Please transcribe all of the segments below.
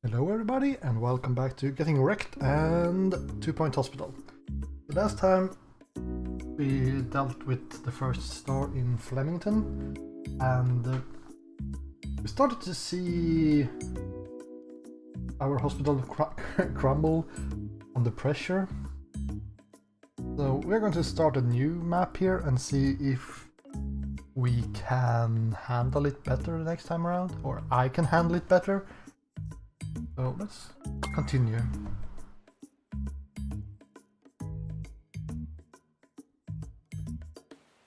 Hello everybody and welcome back to Getting Wrecked and 2 Point Hospital. Last time we dealt with the first star in Flemington and we started to see our hospital crumble under pressure. So we're going to start a new map here and see if we can handle it better next time around, or I can handle it better. So let's continue.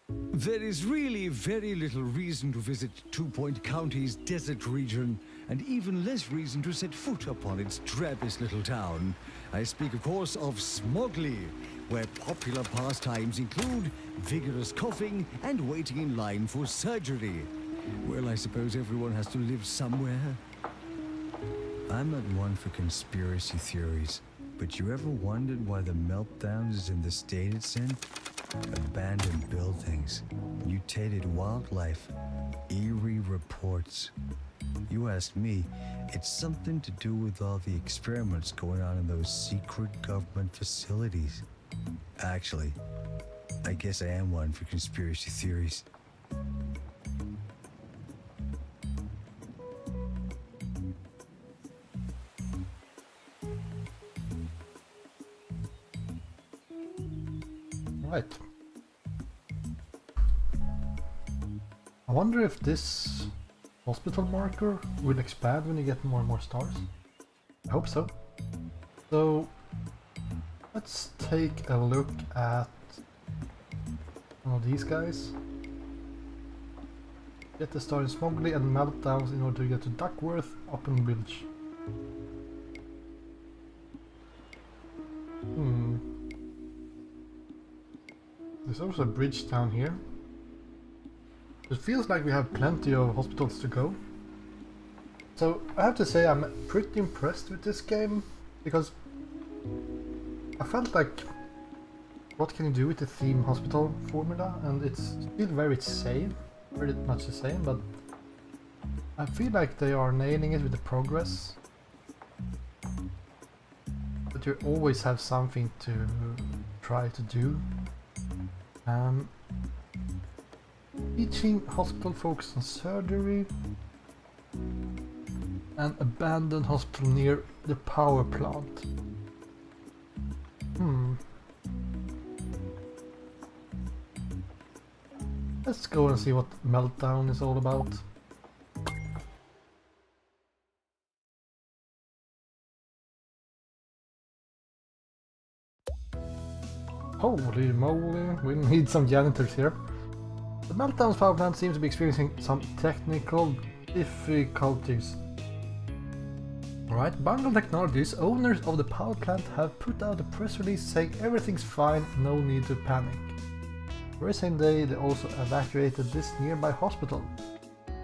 There is really very little reason to visit 2 Point County's desert region, and even less reason to set foot upon its drabbest little town. I speak, of course, of Smogley, where popular pastimes include vigorous coughing and waiting in line for surgery. Well, I suppose everyone has to live somewhere. I'm not one for conspiracy theories, but you ever wondered why the meltdown is in the state it's in? Abandoned buildings, mutated wildlife, eerie reports. You ask me, it's something to do with all the experiments going on in those secret government facilities. Actually, I guess I am one for conspiracy theories. Right. I wonder if this hospital marker will expand when you get more and more stars. I hope so. So let's take a look at one of these guys. Get the star in Smogley and meltdowns in order to get to Duckworth Open Bridge. There's also a bridge down here. It feels like we have plenty of hospitals to go. So I have to say I'm pretty impressed with this game, because I felt like, what can you do with the theme hospital formula? And it's still very same, pretty much the same, but I feel like they are nailing it with the progress. But you always have something to try to do. Teaching hospital focused on surgery, and abandoned hospital near the power plant. Let's go and see what meltdown is all about. Holy moly, we need some janitors here. The Meltdown's power plant seems to be experiencing some technical difficulties. Alright, Bungle Technologies, owners of the power plant, have put out a press release saying everything's fine, no need to panic. The very same day they also evacuated this nearby hospital.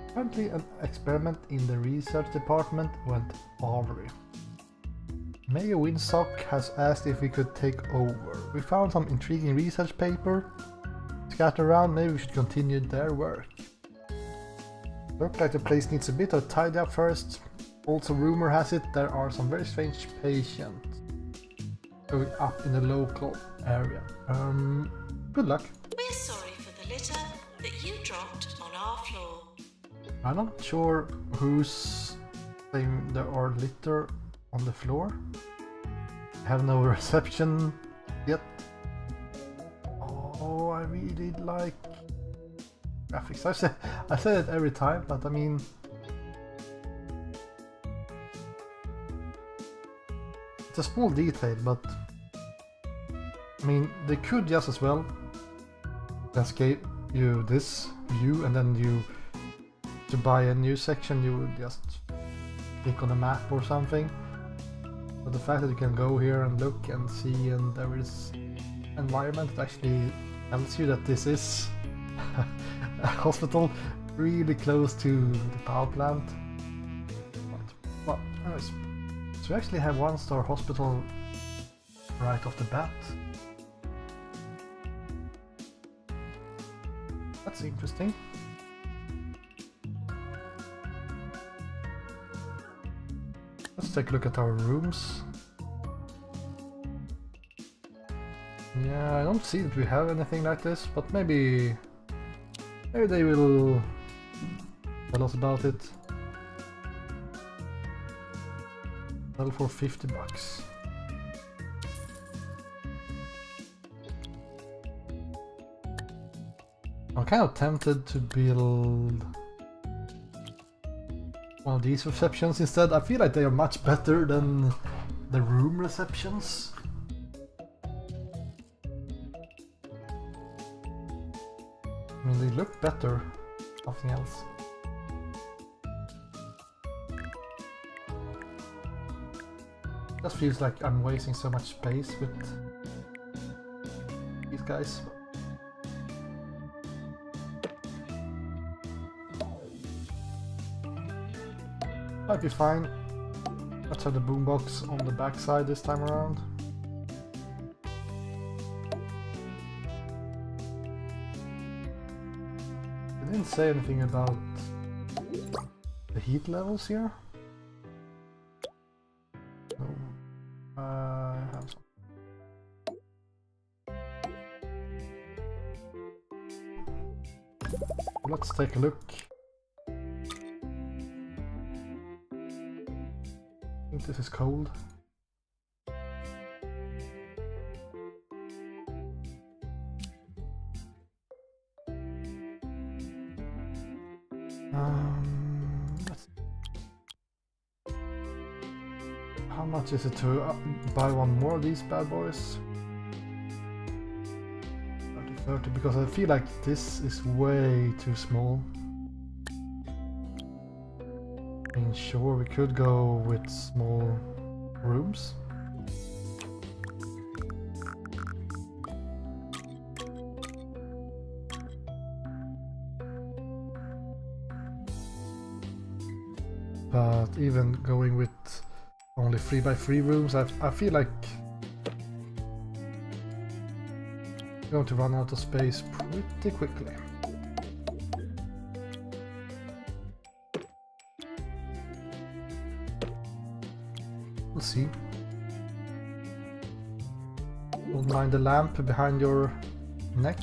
Apparently an experiment in the research department went awry. Mayor Winsock has asked if we could take over. We found some intriguing research paper scattered around, maybe we should continue their work. Looks like the place needs a bit of tidy up first. Also, rumor has it there are some very strange patients going up in the local area. Good luck. We're sorry for the litter that you dropped on our floor. I'm not sure who's saying there are litter on the floor. I have no reception yet. Oh, I really like graphics. I say it every time, but I mean, it's a small detail, but I mean, they could just as well just give you this view, and then you, to buy a new section, you would just click on a map or something. But the fact that you can go here and look and see, and there is environment that actually tells you that this is a hospital really close to the power plant. But, well, anyways, so we actually have 1-star hospital right off the bat. That's interesting. let's take a look at our rooms. Yeah, I don't see that we have anything like this, but maybe they will tell us about it. Sell for $50. I'm kind of tempted to build one of these receptions instead. I feel like they are much better than the room receptions. I mean, they look better, nothing else. Just feels like I'm wasting so much space with these guys. Might be fine. Let's have the boombox on the back side this time around. They didn't say anything about the heat levels here. No. I have some. Let's take a look. I think this is cold. How much is it to buy one more of these bad boys? 30, because I feel like this is way too small. I mean, sure, we could go with small rooms. But even going with only 3x3 rooms, I feel like we're going to run out of space pretty quickly. We'll see. Don't mind the lamp behind your neck.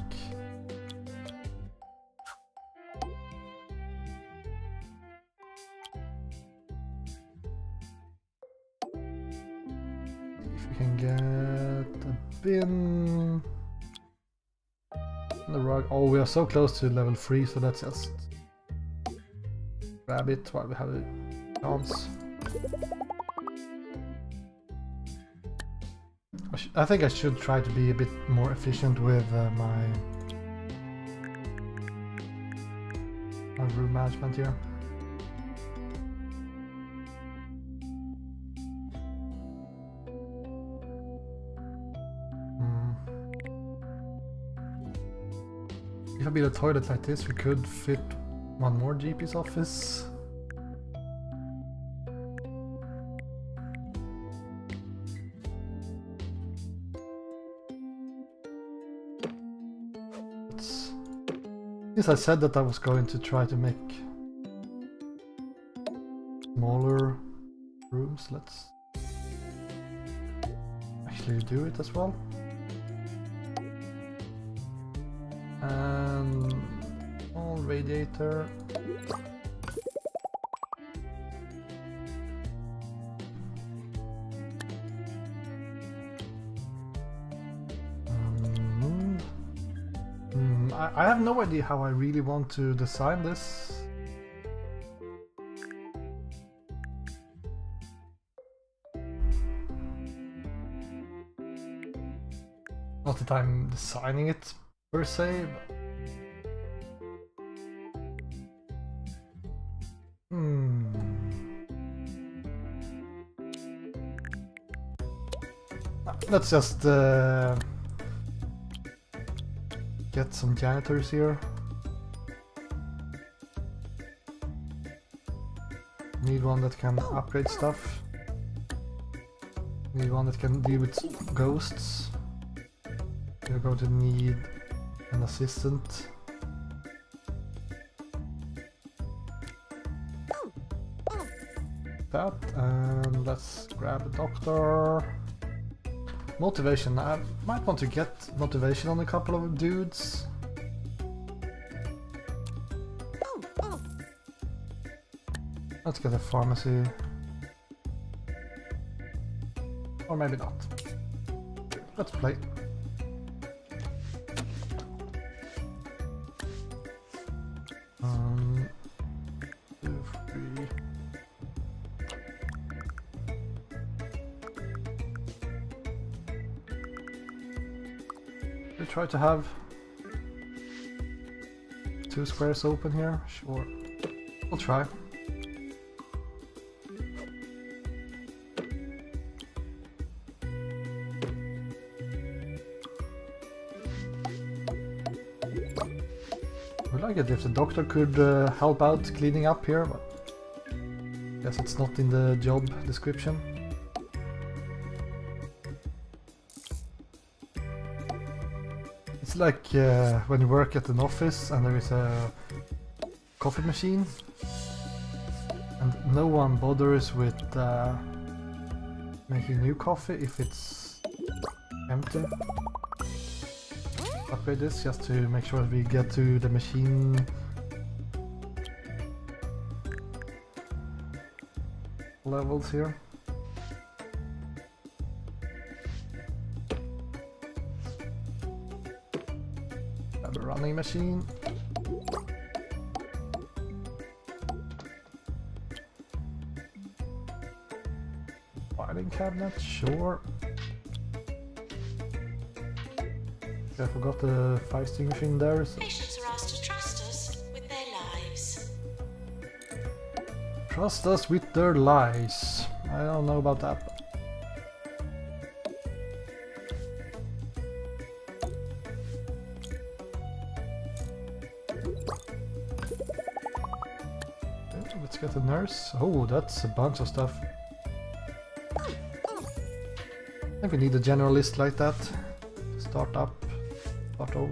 If we can get a bin on the rug. Oh, we are so close to level 3, so let's just grab it while we have a chance. I think I should try to be a bit more efficient with my room management here. If I build a toilet like this, we could fit one more GP's office. Since I said that I was going to try to make smaller rooms, let's actually do it as well. And small radiator. I have no idea how I really want to design this. Not that I'm designing it per se, but let's just get some janitors here. Need one that can upgrade stuff. Need one that can deal with ghosts. We're going to need an assistant. that, and let's grab a doctor. Motivation. I might want to get motivation on a couple of dudes. Let's get a pharmacy. Or maybe not. Let's play. Two, three. We try to have 2 squares open here. Sure. We'll try. Would like it if the doctor could help out cleaning up here, but guess it's not in the job description. It's like when you work at an office and there is a coffee machine and no one bothers with making new coffee if it's empty. Upgrade this just to make sure that we get to the machine levels here. Grab a running machine. Filing cabinet, sure. I forgot the fire extinguisher in there. So. Patients are asked to trust us with their lives. Trust us with their lies. I don't know about that. Okay, let's get a nurse. Oh, that's a bunch of stuff. I think we need a generalist like that. Start up. Start up.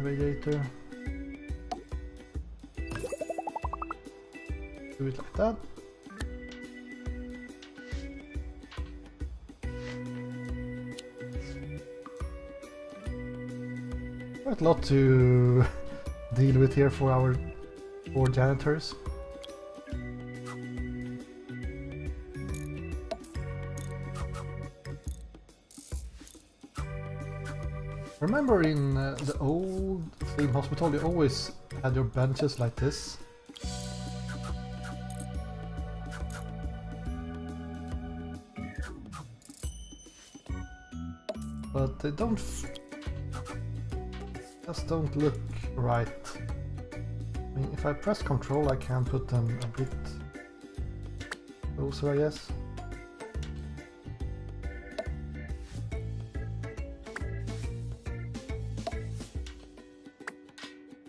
Radiator. Do it like that. Quite a lot to deal with here for our 4 janitors. Remember in the old theme hospital you always had your benches like this? But they just don't look right. I mean, if I press control I can put them a bit closer, I guess.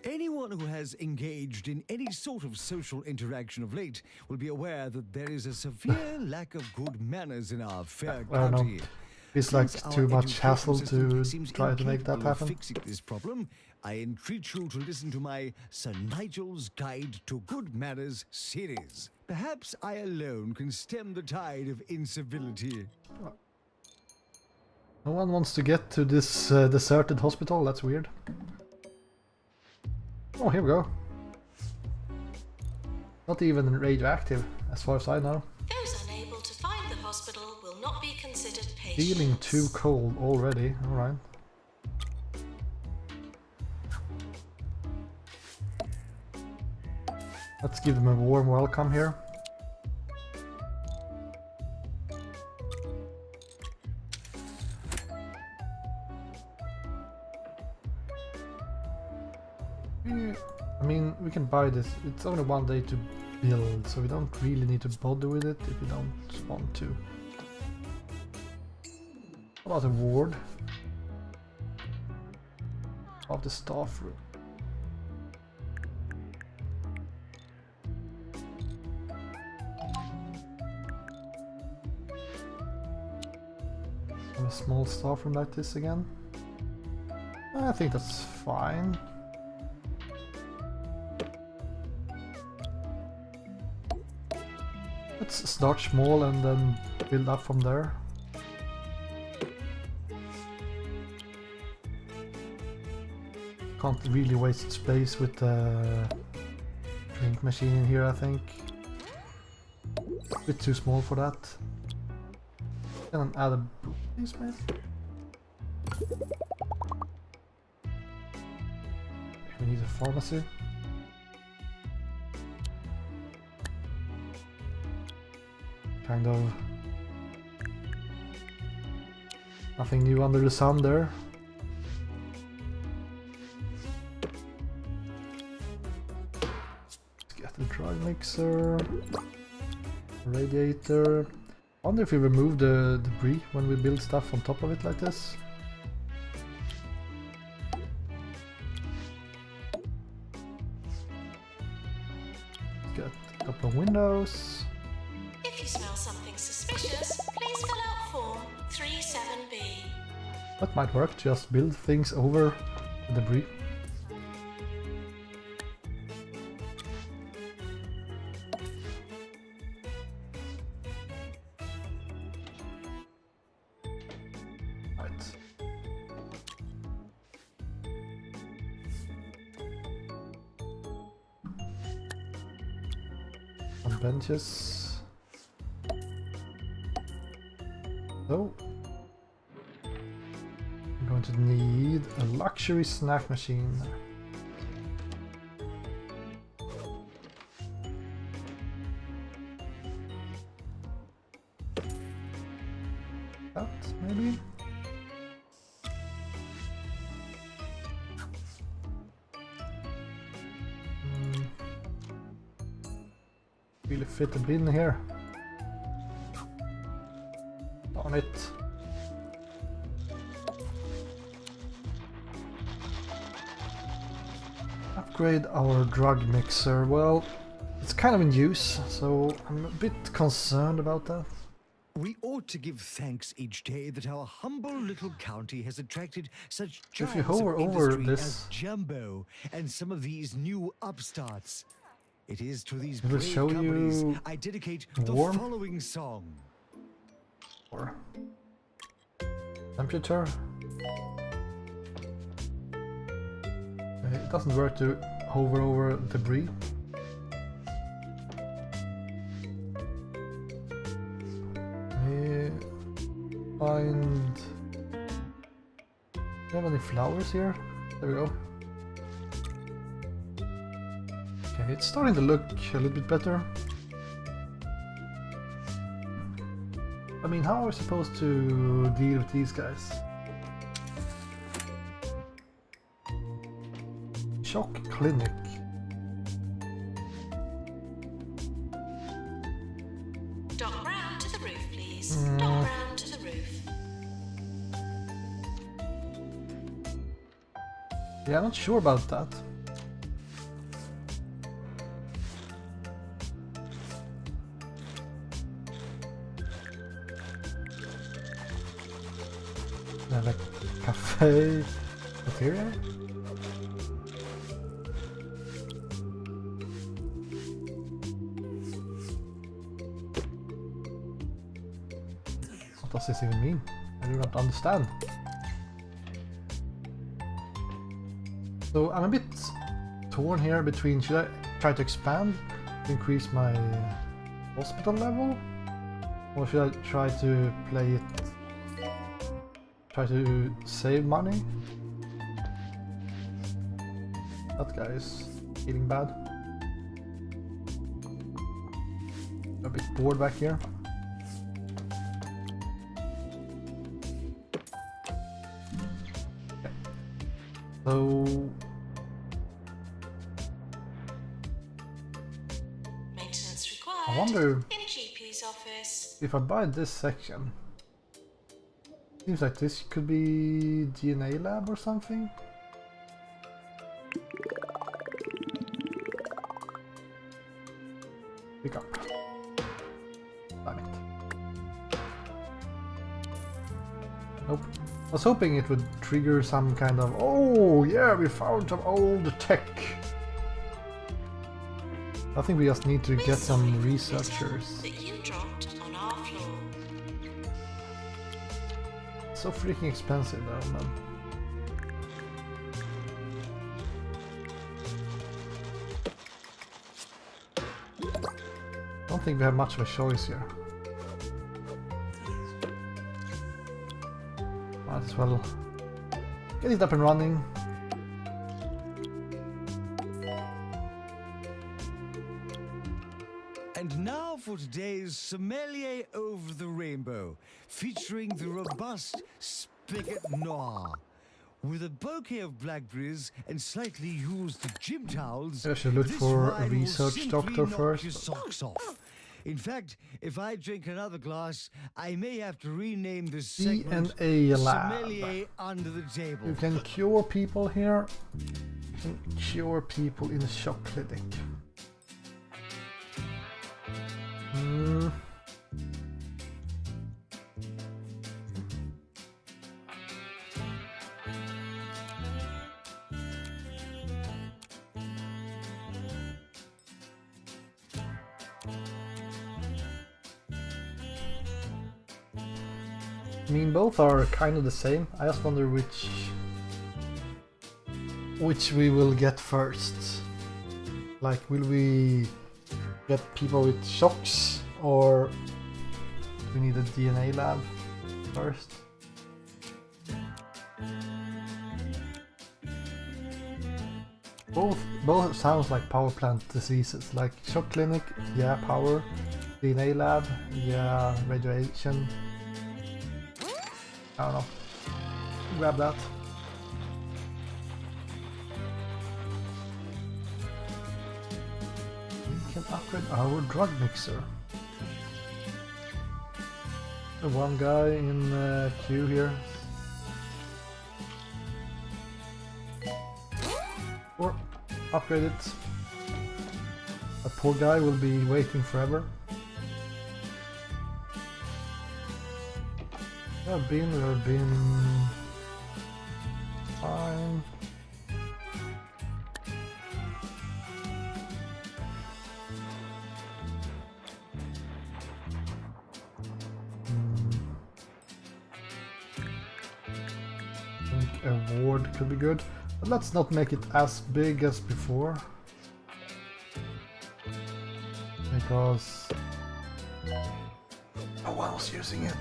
Anyone who has engaged in any sort of social interaction of late will be aware that there is a severe lack of good manners in our fair county. It's like too much hassle to try to make that happen. Fixing this problem, I entreat you to listen to my Sir Nigel's Guide to Good Manners series. Perhaps I alone can stem the tide of incivility. No one wants to get to this deserted hospital, that's weird. Oh, here we go. Not even radioactive, as far as I know. Those unable to find the hospital will not be considered patients. Feeling too cold already, alright. Let's give them a warm welcome here. I mean, we can buy this. It's only 1 day to build, so we don't really need to bother with it if we don't want to. What about a ward? Of the staff room. And a small staff room like this again. I think that's fine. Let's start small and then build up from there. Can't really waste space with the drink machine in here, I think. A bit too small for that. Can I add a booth, maybe? We need a pharmacy. Kind of nothing new under the sun there. Let's get the drug mixer, radiator. Wonder if we remove the debris when we build stuff on top of it like this. Get a couple of windows. If you smell something suspicious, please fill out form 37B. That might work, just build things over the debris. Right. Some benches. So, I'm going to need a luxury snack machine. That, maybe? Really fit a bin here. On it. Upgrade our drug mixer. Well, it's kind of in use, so I'm a bit concerned about that. We ought to give thanks each day that our humble little county has attracted such If you giants hover of over industry this- as Jumbo and some of these new upstarts. It is to these It will brave show companies you I dedicate warm. the following song. Or temperature. It doesn't work to hover over debris. Find. Do you have any flowers here? There we go. Okay, it's starting to look a little bit better. I mean, how are we supposed to deal with these guys? Shock clinic. Dock round to the roof, please. Dock round to the roof. Yeah, I'm not sure about that. Have a cafe cafeteria? What does this even mean? I do not understand. So I'm a bit torn here between should I try to expand to increase my hospital level, or should I try to play it, try to save money? That guy is feeling bad. A bit bored back here. Okay. So Maintenance required. I wonder In GP's office. if I buy this section. Seems like this could be DNA lab or something. Pick up. Damn it. Nope. I was hoping it would trigger some kind of, oh yeah, we found some old tech. I think we just need to We're get sorry some for the researchers. metal that you dropped on our floor. So freaking expensive though, man. I don't think we have much of a choice here. Might as well get it up and running. And now for today's sommelier over the rainbow, featuring the robust Spigot Noir. With a bouquet of blackberries and slightly used gym towels, I should look this for a wine will research simply doctor knock first. your socks off. In fact, if I drink another glass, I may have to rename this segment DNA lab. Sommelier Under the Table. You can cure people here. You can cure people in a shock clinic. I mean, both are kind of the same. I just wonder which we will get first. Like, will we get people with shocks, or do we need a DNA lab first? Both sounds like power plant diseases. Like shock clinic, yeah, power. DNA lab, yeah, radiation. I don't know. Grab that. We can upgrade our drug mixer. The one guy in queue here. Or upgrade it. That poor guy will be waiting forever. We've been fine. I think a ward could be good, but let's not make it as big as before, because no one was using it.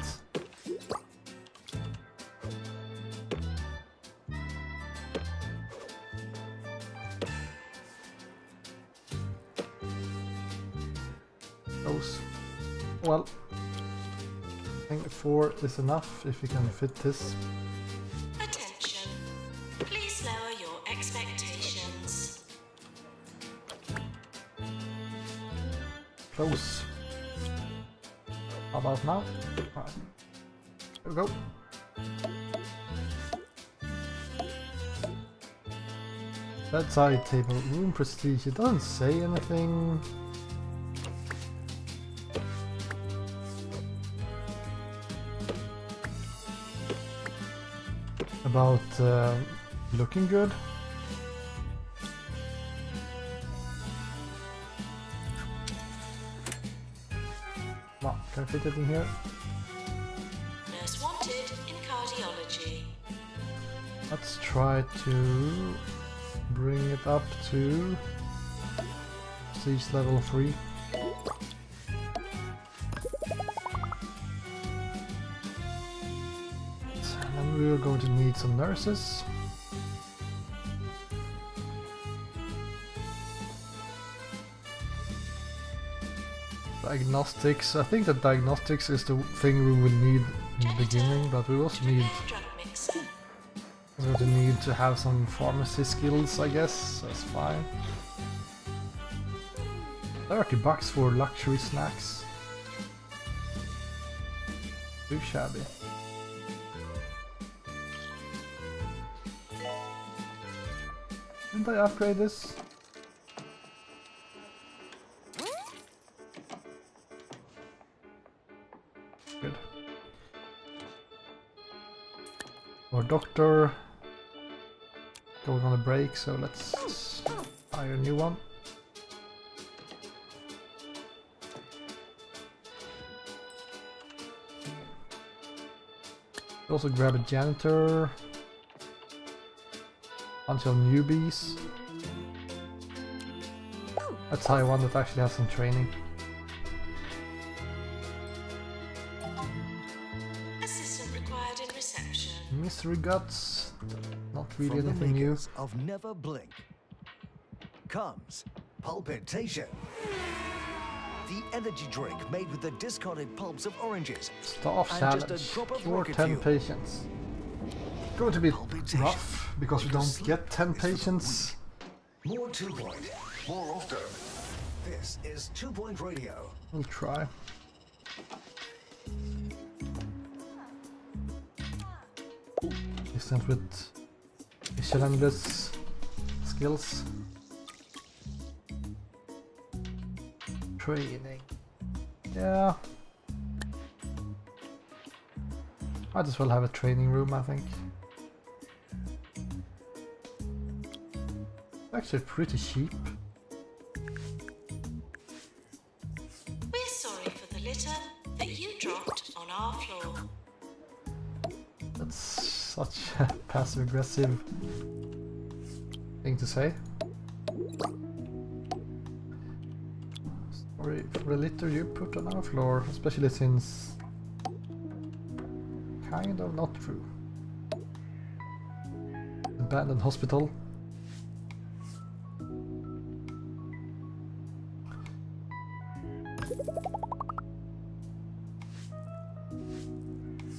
Well, I think 4 is enough if we can fit this. Attention. Please lower your expectations. Close. How about now? Alright. Here we go. Bedside table, room prestige. It doesn't say anything. About looking good. Well, can I fit it in here? Nurse wanted in cardiology. Let's try to bring it up to prestige level 3. We're going to need some nurses. Diagnostics. I think that diagnostics is the thing we will need in the beginning, but we also need to have some pharmacy skills, I guess. That's fine. $30 for luxury snacks. Too shabby. Didn't I upgrade this? Good. Our doctor going on a break, so let's hire a new one. Also grab a janitor. Bunch of newbies. Let's hire one that actually has some training. Assistant required in reception. Mystery guts. Not really From the anything new. makers of Never Blink comes Pulpitation. The energy drink made with the discarded pulps of oranges. Staff And challenge. just a drop of Cure rocket 10 fuel. patients. It's going to be Pulpitation. rough because we don't get 10 patients. More 2 Point, more often. This is 2 Point Radio. We'll try. Assistant with Michelinless skills. Training. Yeah. Might as well have a training room, I think. Actually pretty cheap. We're sorry for the litter that you dropped on our floor. That's such a passive-aggressive thing to say. Sorry for the litter you put on our floor, especially since... kind of not true. Abandoned hospital.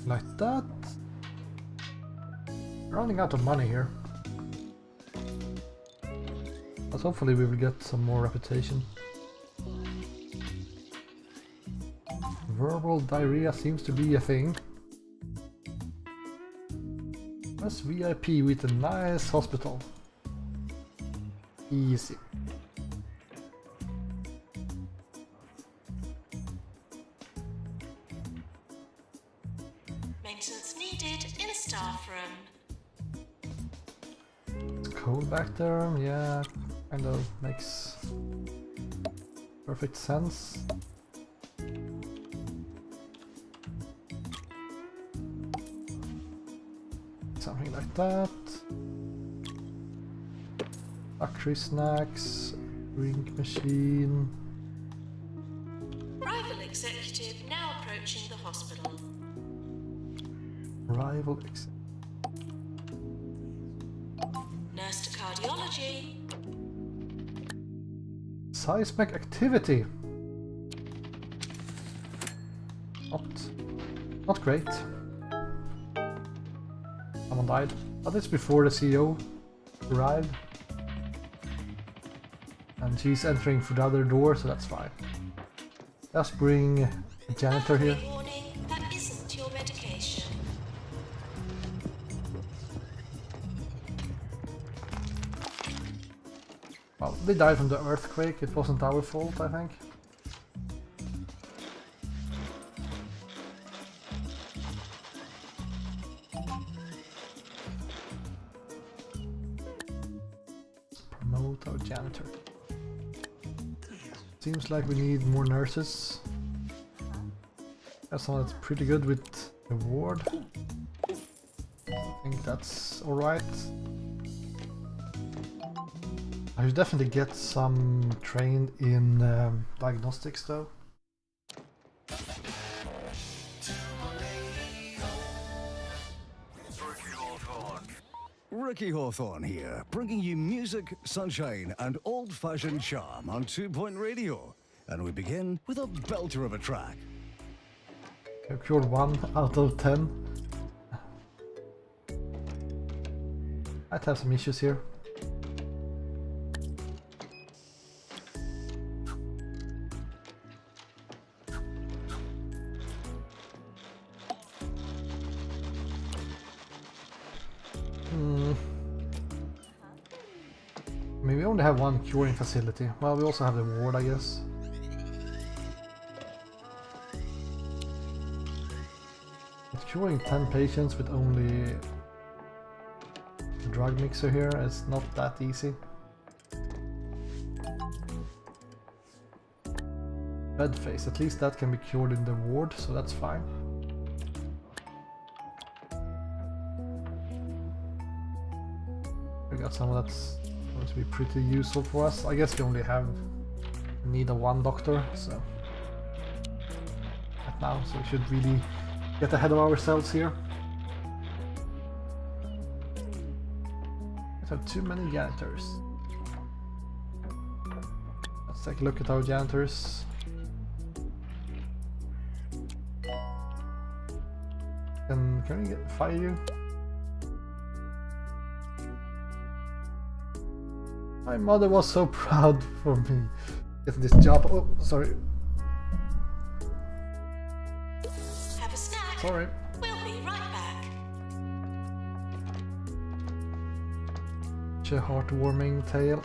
Like that. Running out of money here. But hopefully we will get some more reputation. Verbal diarrhea seems to be a thing. That's VIP with a nice hospital. Easy. Maintenance needed in staff room. It's cold back there, yeah, kind of makes perfect sense. Something like that. Factory snacks, drink machine. Rival executive now approaching the hospital. Rival Nurse to cardiology. seismic activity. Not great. Someone died, but it's before the CEO arrived. And she's entering through the other door, so that's fine. Just bring a janitor here. Mercury warning, that isn't your medication. Well, they died from the earthquake, it wasn't our fault, I think. Promote our janitor. Seems like we need more nurses. Have someone that's pretty good with the ward. I think that's alright. I should definitely get some trained in diagnostics though. Ricky Hawthorne here, bringing you music, sunshine, and old-fashioned charm on 2 Point Radio. And we begin with a belter of a track. I've cured 1 out of 10. I'd have some issues here. I mean, we only have 1 curing facility. Well, we also have the ward, I guess. But curing 10 patients with only a drug mixer here is not that easy. Bed phase, at least that can be cured in the ward, so that's fine. got someone that's going to be pretty useful for us. I guess we only have need of one doctor, so right now, so we should really get ahead of ourselves here. We have too many janitors. Let's take a look at our janitors. Can we fire you? My mother was so proud for me getting this job. Oh, sorry. Have a snack. Sorry. We'll be right back. Such a heartwarming tale.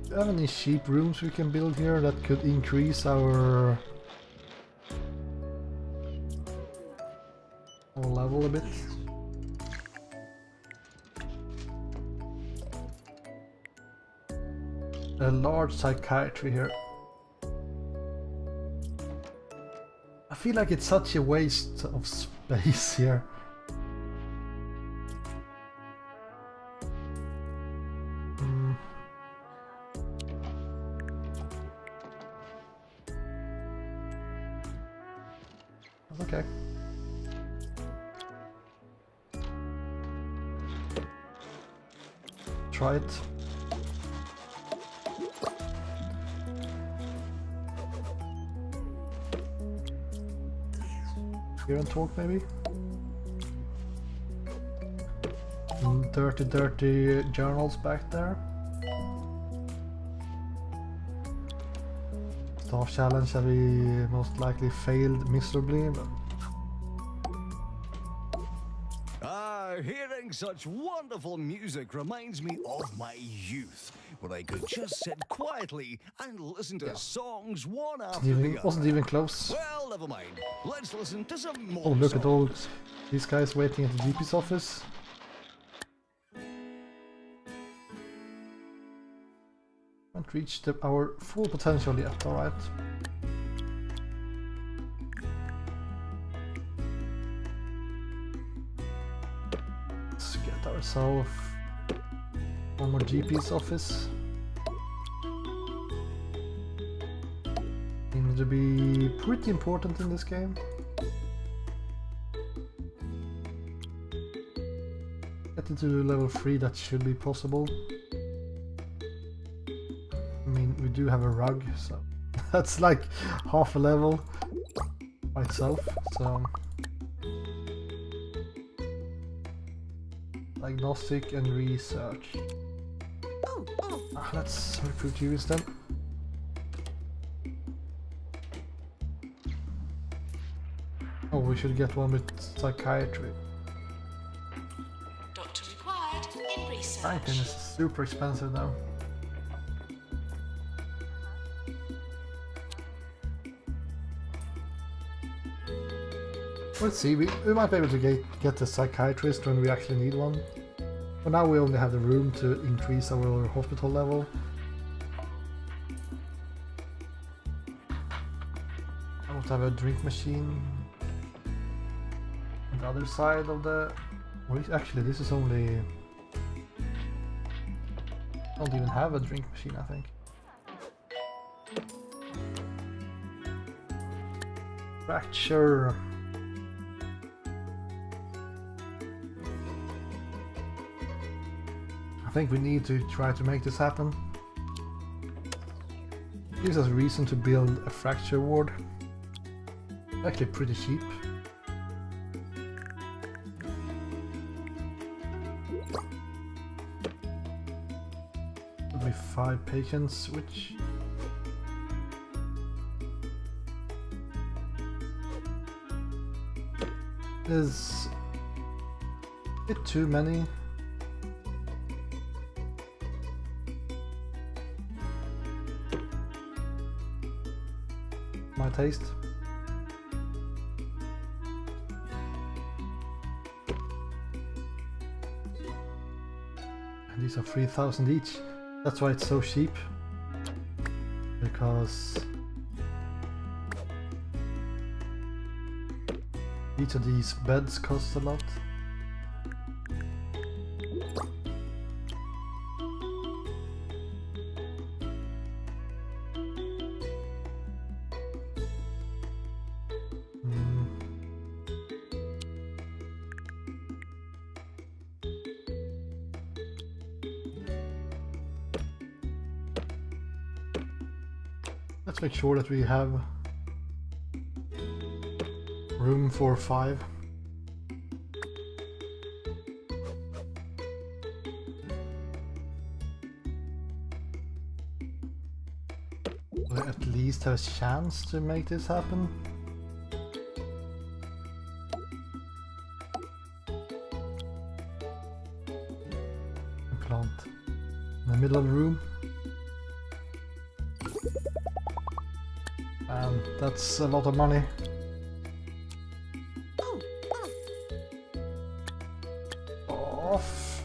Do you have any cheap rooms we can build here that could increase our level a bit? A large psychiatry here. I feel like it's such a waste of space here. That's okay. Try it. Here and talk maybe? Dirty journals back there. Staff challenge that we most likely failed miserably, but hearing such wonderful music reminds me of my youth, when I could just sit quietly and listen to songs one after the other. Wasn't even close. Well, never mind. Let's listen to some more. Oh, look songs. at all these guys waiting at the GP's office. Haven't reached our full potential yet, alright. Let's get ourselves one more GP's office. Seems to be pretty important in this game. Get into level 3, that should be possible. I mean, we do have a rug, so that's like half a level by itself, so... Diagnostic and research. Let's recruit you instead. Oh, we should get one with psychiatry. Doctor required in research. Franklin is super expensive now. Let's see, we might be able to get a psychiatrist when we actually need one. For now we only have the room to increase our hospital level. I want to have a drink machine on the other side of the... Well, actually this is only... I don't even have a drink machine, I think. Fracture. I think we need to try to make this happen. Gives us a reason to build a fracture ward. Actually pretty cheap. There'll be 5 patients, which... is a bit too many. My taste. And these are 3,000 each. That's why it's so cheap. Because Each of these beds costs a lot. Let's make sure that we have room for 5. Will I at least have a chance to make this happen? A plant in the middle of the room. And that's a lot of money. Off.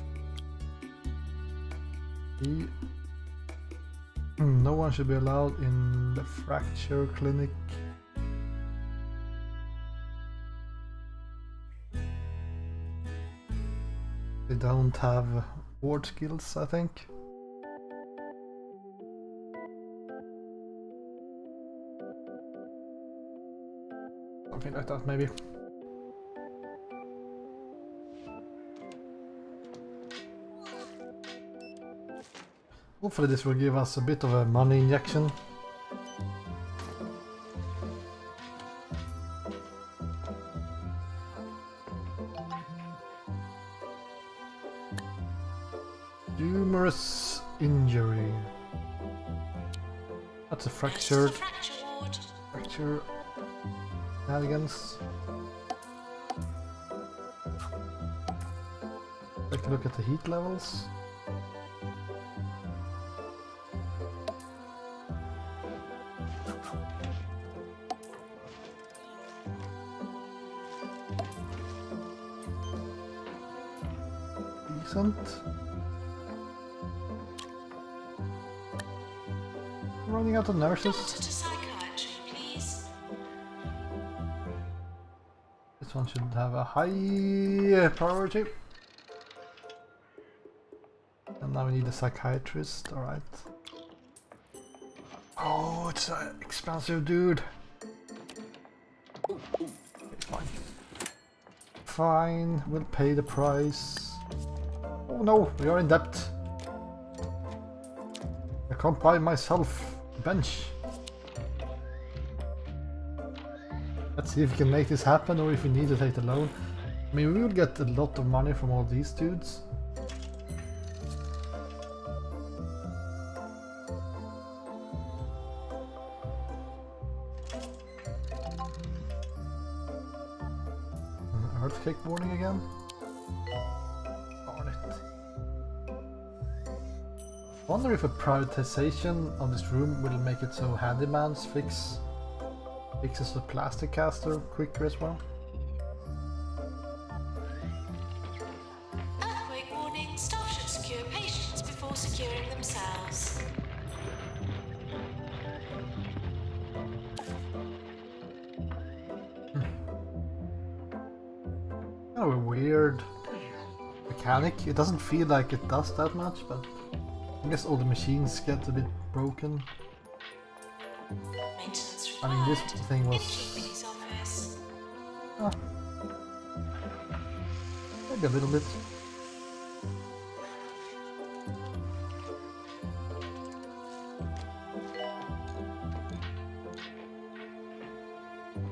No one should be allowed in the fracture clinic. They don't have ward skills, I think. Something like that, maybe. Hopefully this will give us a bit of a money injection. Humorous injury. That's a fractured. Fracture. Shenanigans. Take a look at the heat levels. Decent. Running out of nurses. To psychiatry, please. This one should have a high priority. And now we need a psychiatrist, alright. Oh, it's an expensive dude. Okay, fine. Fine, we'll pay the price. Oh no, we are in debt. I can't buy myself a bench. Let's see if we can make this happen or if we need to take the loan. I mean, we will get a lot of money from all these dudes. Earthquake warning again? Darn it. Wonder if a privatization of this room will make it so handyman's fixes the plastic caster quicker as well. Earthquake warning. Staff should secure patients before securing themselves. Kind of a weird mechanic. It doesn't feel like it does that much, but I guess all the machines get a bit broken. Maintenance I mean, this required. thing In was GP's office. maybe a little bit.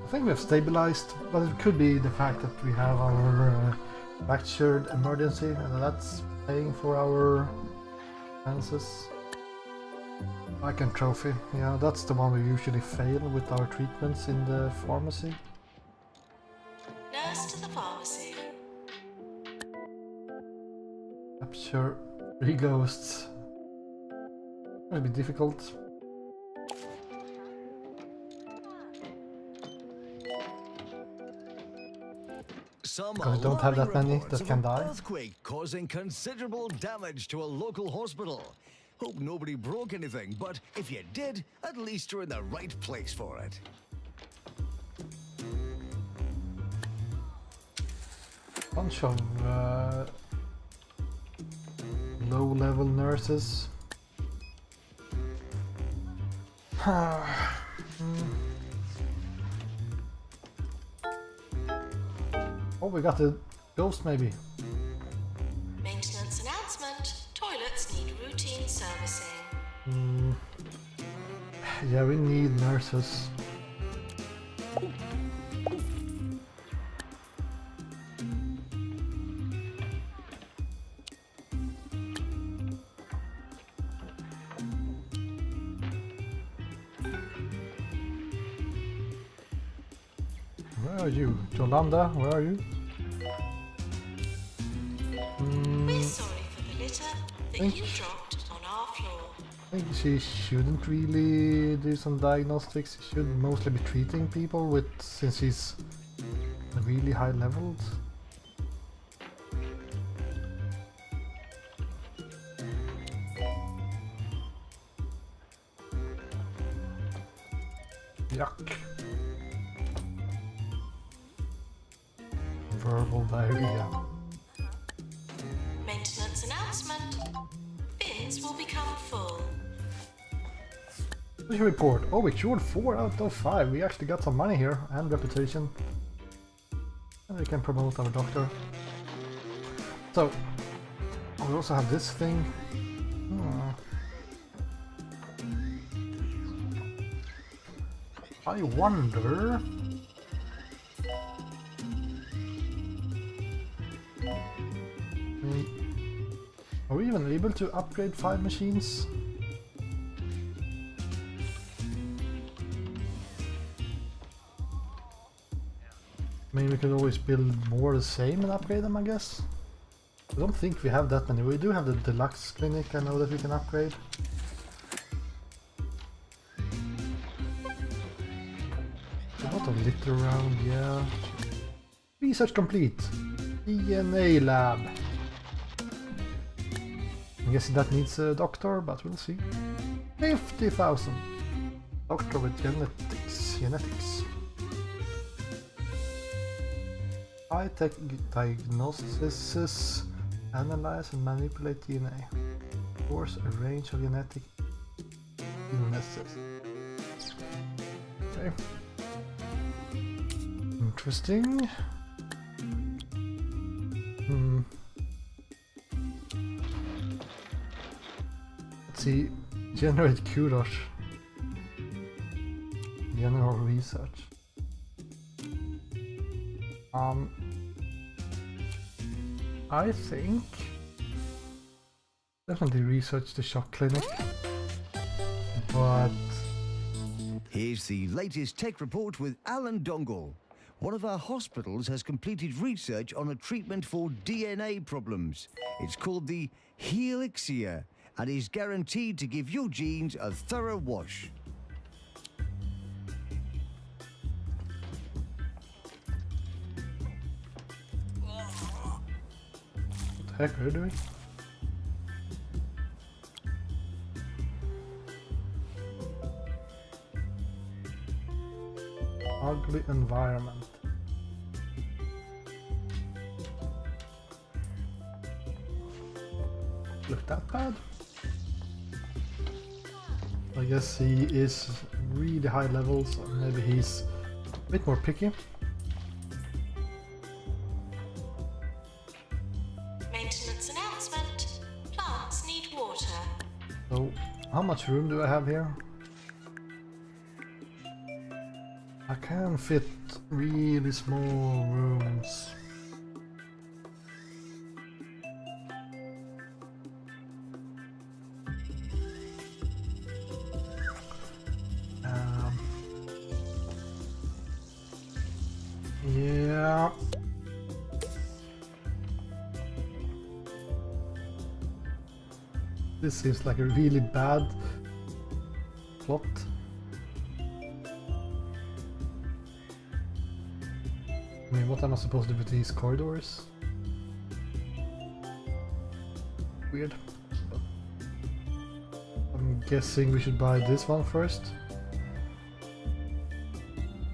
I think we have stabilized, but it could be the fact that we have our fractured emergency, and that's paying for our expenses. Icon trophy, yeah, that's the one we usually fail with our treatments in the pharmacy. Nurse to the pharmacy. Capture 3 ghosts. It'll be difficult. Because we don't have that many that can die. Earthquake causing considerable damage to a local hospital. Hope nobody broke anything, but if you did, at least you're in the right place for it. Bunch of low-level nurses. Oh, we got the ghost maybe. Maintenance announcement. Toilets need routine servicing. Yeah, we need nurses. Where are you? Jolanda, where are you? We're sorry for the litter that you dropped on our floor. I think she shouldn't really do some diagnostics. She should mostly be treating people with, since she's really high leveled. Yuck. Verbal diarrhea. Maintenance announcement. Bins will become full. Mission report. Oh, we cured 4 out of 5. We actually got some money here and reputation. And we can promote our doctor. So, we also have this thing. I wonder... Are we even able to upgrade 5 machines? I mean, we could always build more the same and upgrade them, I guess. I don't think we have that many. We do have the deluxe clinic, I know that we can upgrade. A lot of litter around, yeah. Research complete. DNA lab. I'm guessing that needs a doctor, but we'll see. 50,000. Doctor with genetics. High-tech diagnosis, analyze and manipulate DNA. Force a range of genetic illnesses. Okay. Interesting. Let's see. Generate kudos. General research. I think definitely research the shock clinic, but Here's the latest tech report with Alan Dongle. One of our hospitals has completed research on a treatment for DNA problems. It's called the Helixia and is guaranteed to give your genes a thorough wash. what the heck are you doing? Ugly environment. Look that bad? I guess he is really high levels, so maybe he's a bit more picky. Maintenance announcement. Plants need water. So, how much room do I have here? I can fit really small rooms. Yeah. This seems like a really bad plot. I mean, what am I supposed to do with these corridors? Weird. But I'm guessing we should buy this one first.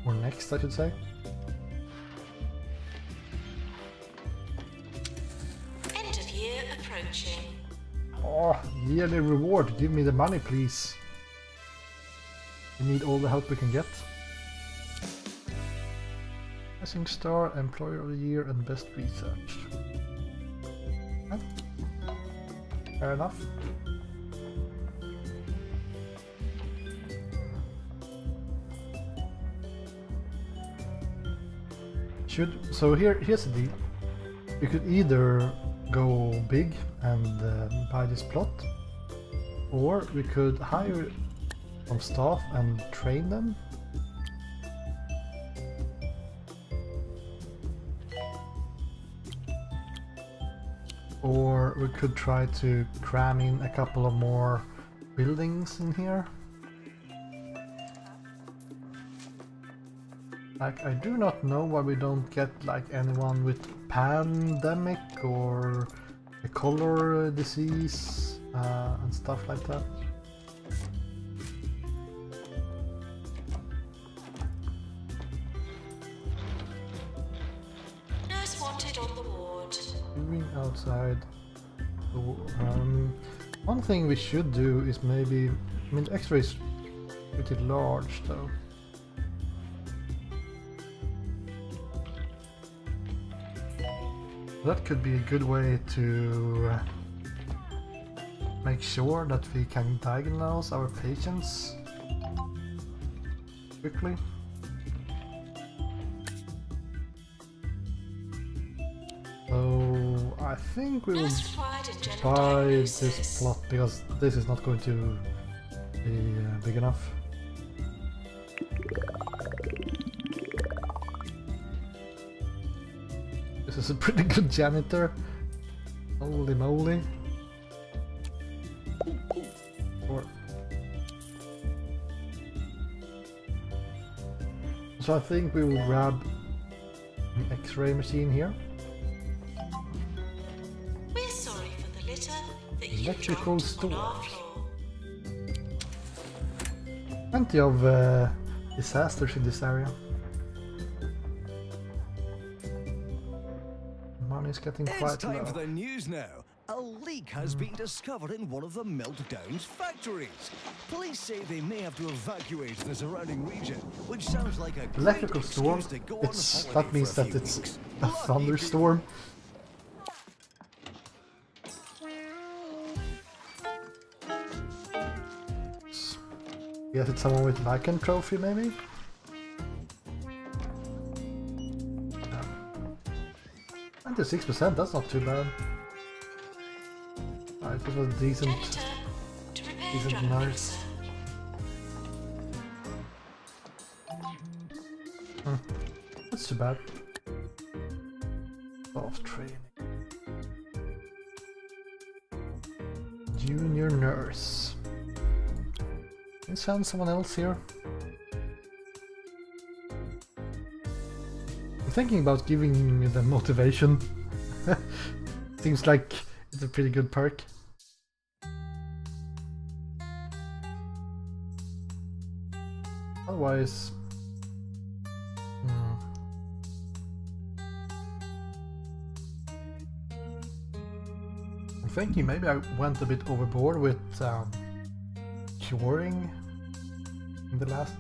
Or next, I should say. mission. Oh, yearly reward. Give me the money, please. We need all the help we can get. Rising Star, Employer of the Year, and Best Research. Okay. Fair enough. So here's the deal. We could either go big and buy this plot, or we could hire some staff and train them. Or we could try to cram in a couple of more buildings in here. Like, I do not know why we don't get like anyone with pandemic or a color disease and stuff like that. Nurse wanted on the ward. Moving outside. So, one thing we should do is maybe, I mean, the X-ray is pretty large though. That could be a good way to make sure that we can diagnose our patients quickly. So I think we will Nurse required in general buy diagnosis. this plot because this is not going to be big enough. This is a pretty good janitor. Holy moly. So I think we will grab an X-ray machine here. We're sorry for the litter that you Electrical dropped on our storage. floor. Plenty of disasters in this area. Money's getting It's quite time low. for the news now. A leak has been discovered in one of the Meltdown's factories. Police say they may have to evacuate the surrounding region, which sounds like a great Electrical storm. excuse to go on holiday That means for a that few it's weeks. a Lucky thunderstorm. Yes, it's someone with Lycan trophy, maybe? 96%, that's not too bad. It was a decent Janitor, to repair Decent drug nurse. mixer. That's too bad. Staff training. Junior nurse. Can you send someone else here? I'm thinking about giving them motivation. Seems like it's a pretty good perk. Otherwise... I'm thinking maybe I went a bit overboard with curing in the last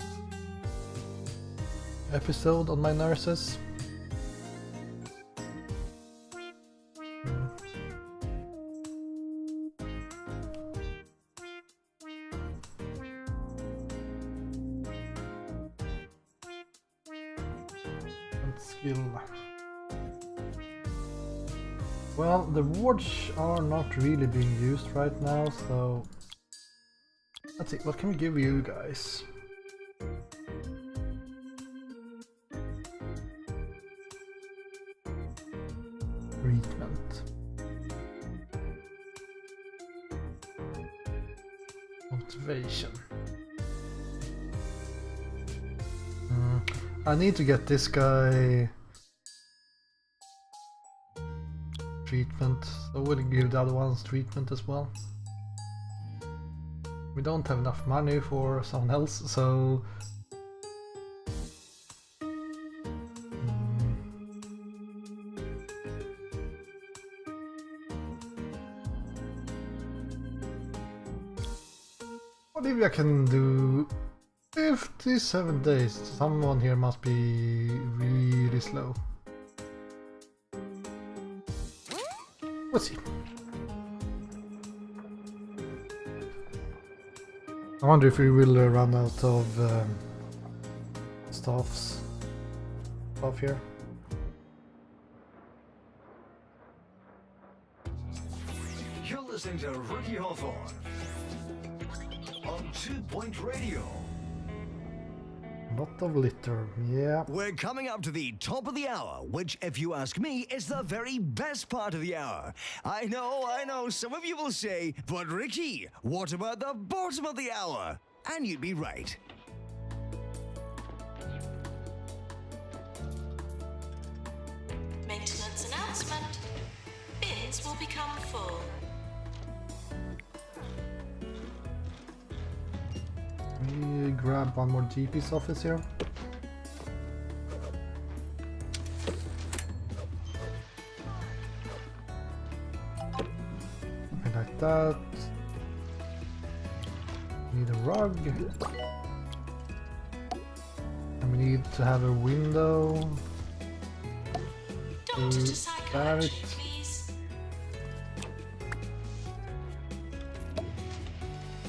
episode on my nurses. Skill. Well, the wards are not really being used right now, so let's see, what can we give you guys? Treatment. Motivation. I need to get this guy treatment, so we'll give the other ones treatment as well. We don't have enough money for someone else, so Olivia can do 57 days. Someone here must be really slow. Let's see. I wonder if we will run out of stuff here. You're listening to Ricky Hawthorne on 2 Point Radio. Lot of litter, yeah. We're coming up to the top of the hour, which, if you ask me, is the very best part of the hour. I know, some of you will say, but Ricky, what about the bottom of the hour? And you'd be right. Maintenance announcement. Bins will become full. We grab one more GP's office here. Something like that. Need a rug. And we need to have a window. Doctor to That psychiatry, please.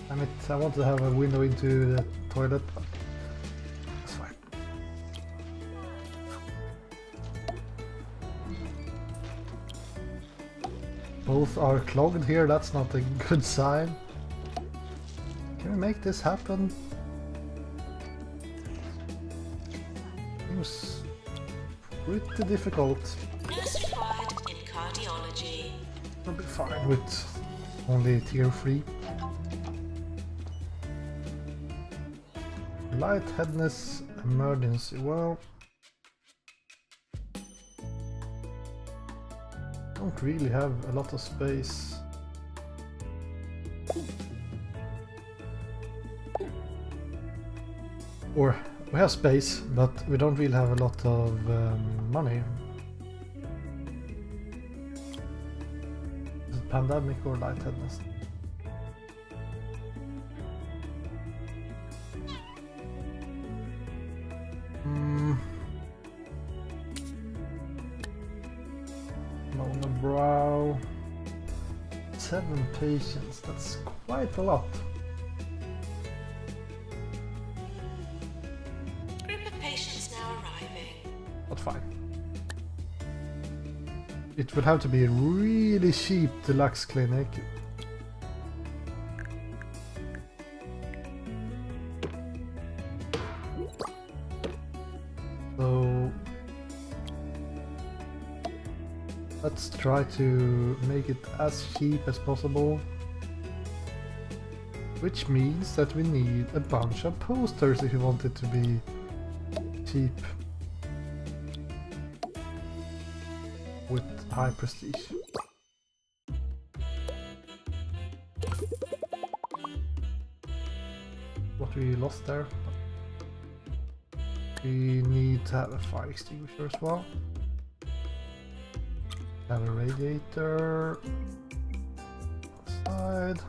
Damn it, I want to have a window into the toilet, but that's fine. Both are clogged here, that's not a good sign. Can we make this happen? Seems pretty difficult. Nurse required in cardiology. I'll be fine with only tier 3. Lightheadedness emergency. Well, don't really have a lot of space. Or we have space, but we don't really have a lot of money. Is it pandemic or lightheadedness? Monobrow. 7 patients, that's quite a lot. Group of patients now arriving. But fine. It would have to be a really cheap deluxe clinic. So let's try to make it as cheap as possible. Which means that we need a bunch of posters if you want it to be cheap. With high prestige. What we lost there. We need to have a fire extinguisher as well. Have a radiator outside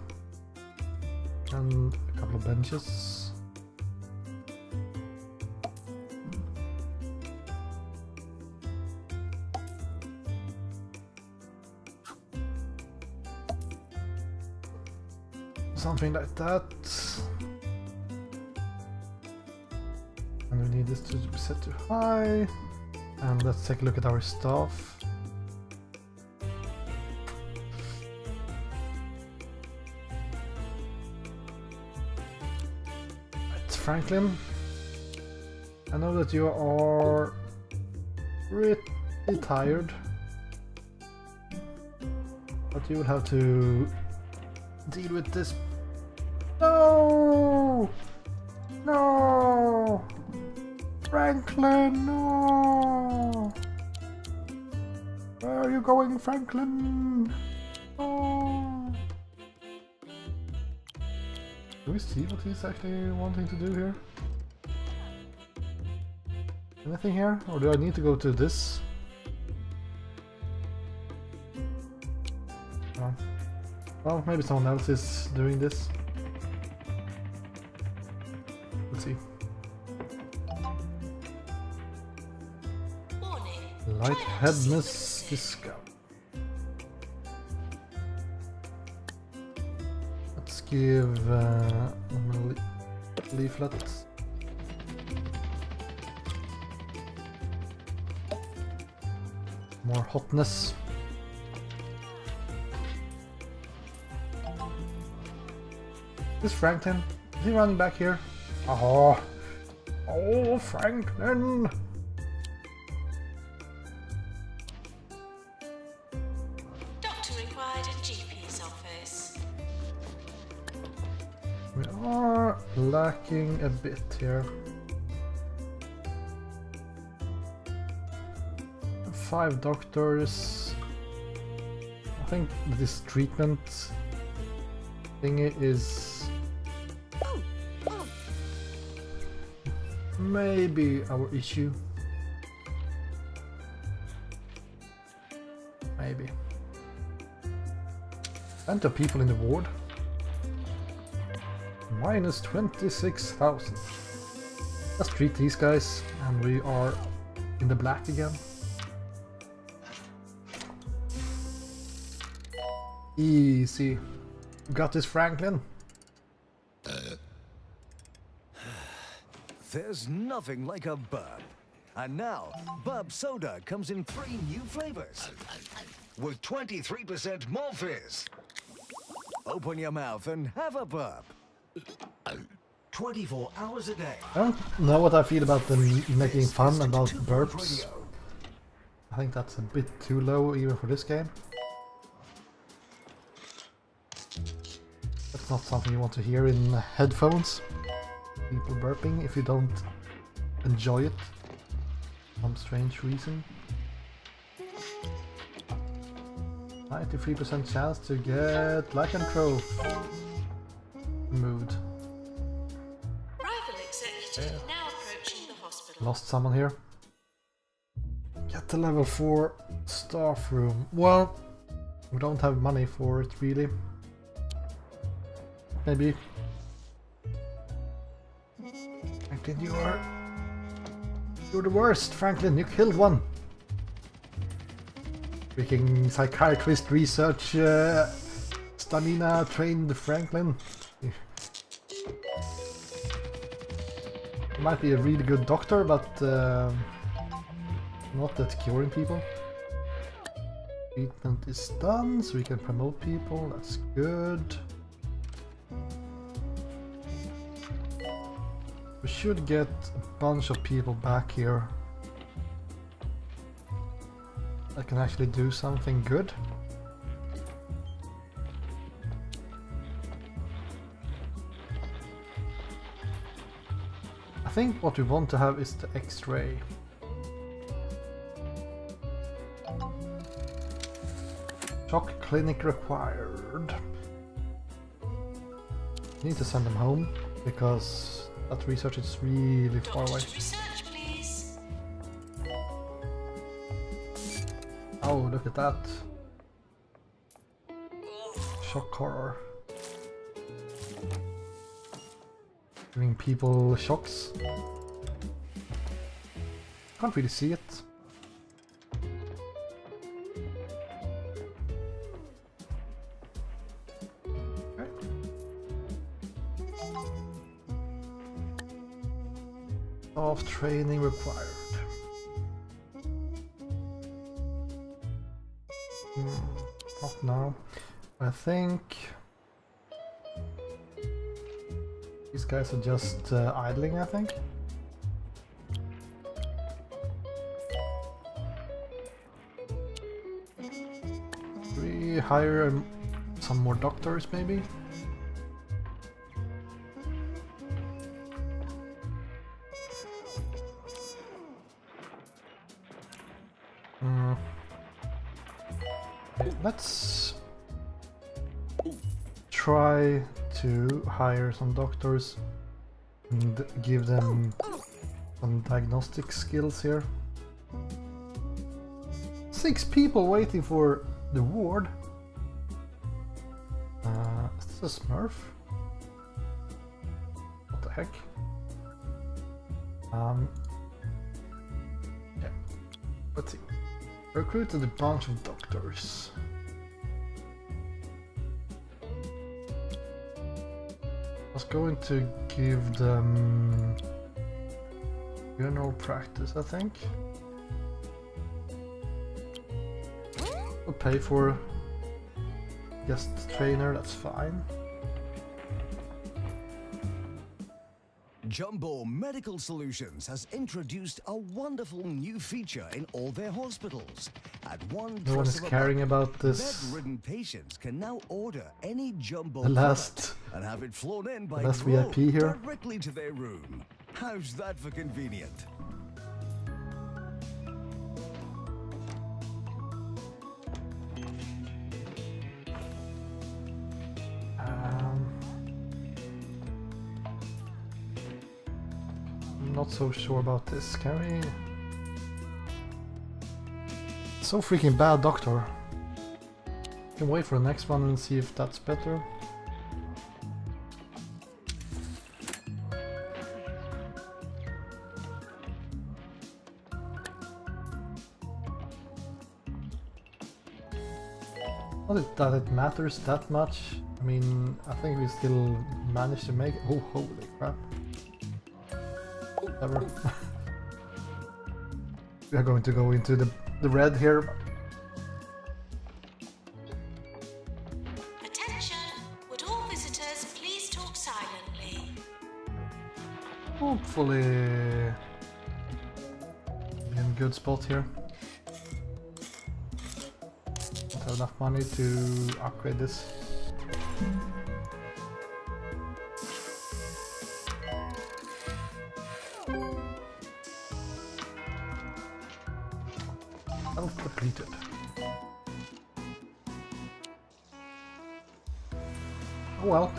and a couple of benches. Something like that. And we need this to be set to high. And let's take a look at our staff. Franklin, I know that you are pretty tired, but you will have to deal with this. No! No! Franklin, no! Where are you going, Franklin? No! Do we see what he's actually wanting to do here? Anything here? Or do I need to go to this? Oh. Well, maybe someone else is doing this. see. Warning. Lightheadedness discount. Let's give leaflets. More hotness. Is Franklin? Is he running back here? Oh, oh, Franklin! Doctor required in GP's office. We are lacking a bit here. 5 doctors. I think this treatment thingy is maybe our issue. Maybe. Plenty of people in the ward. Minus 26,000. Let's treat these guys and we are in the black again. Easy. Got this, Franklin. There's nothing like a burp. And now, burp soda comes in 3 new flavors. With 23% more fizz. Open your mouth and have a burp. 24 hours a day. I don't know what I feel about them making fun about burps. I think that's a bit too low even for this game. That's not something you want to hear in headphones. People burping if you don't enjoy it for some strange reason. 93% chance to get lycanthrope removed. Rival executive now approaching the hospital. Lost someone here. Get the level 4 staff room. Well, we don't have money for it really. Maybe. Franklin, you're the worst, Franklin. You killed one. Freaking psychiatrist research stamina trained Franklin. He might be a really good doctor, but not at curing people. Treatment is done, so we can promote people. That's good. We should get a bunch of people back here that can actually do something good. I think what we want to have is the X-ray. Shock clinic required. Need to send them home because that research is really far away. Research, please. Oh, look at that. Shock horror. Giving people shocks. Can't really see it. Of training required. Not now. I think these guys are just idling, I think. We hire some more doctors, maybe. Let's try to hire some doctors and give them some diagnostic skills here. 6 people waiting for the ward. Is this a Smurf? What the heck? Um, yeah. Let's see. Recruited a bunch of doctors. I was going to give them general practice, I think. I'll pay for guest trainer, that's fine. Jumbo Medical Solutions has introduced a wonderful new feature in all their hospitals. At one No one is caring about this. bedridden patients can now order any Jumbo The last- product and have it flown in by last drone VIP here. directly to their room. How's that for convenient? I'm not so sure about this. Can we? So freaking bad, doctor. Can wait for the next one and see if that's better. Not that it matters that much. I mean, I think we still managed to make. Oh, holy crap! Whatever. We are going to go into the red here. Attention! Would all visitors please talk silently? Hopefully, be in a good spot here. Don't have enough money to upgrade this. Health depleted. Oh well.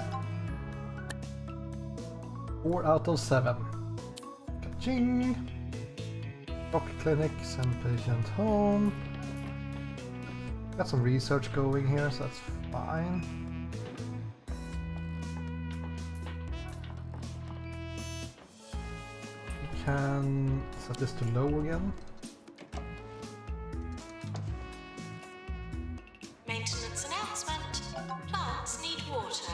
4 out of 7. Ka-ching! Doctor clinic, send patient home. Got some research going here, so that's fine. We can set this to low again. Maintenance announcement. Plants need water.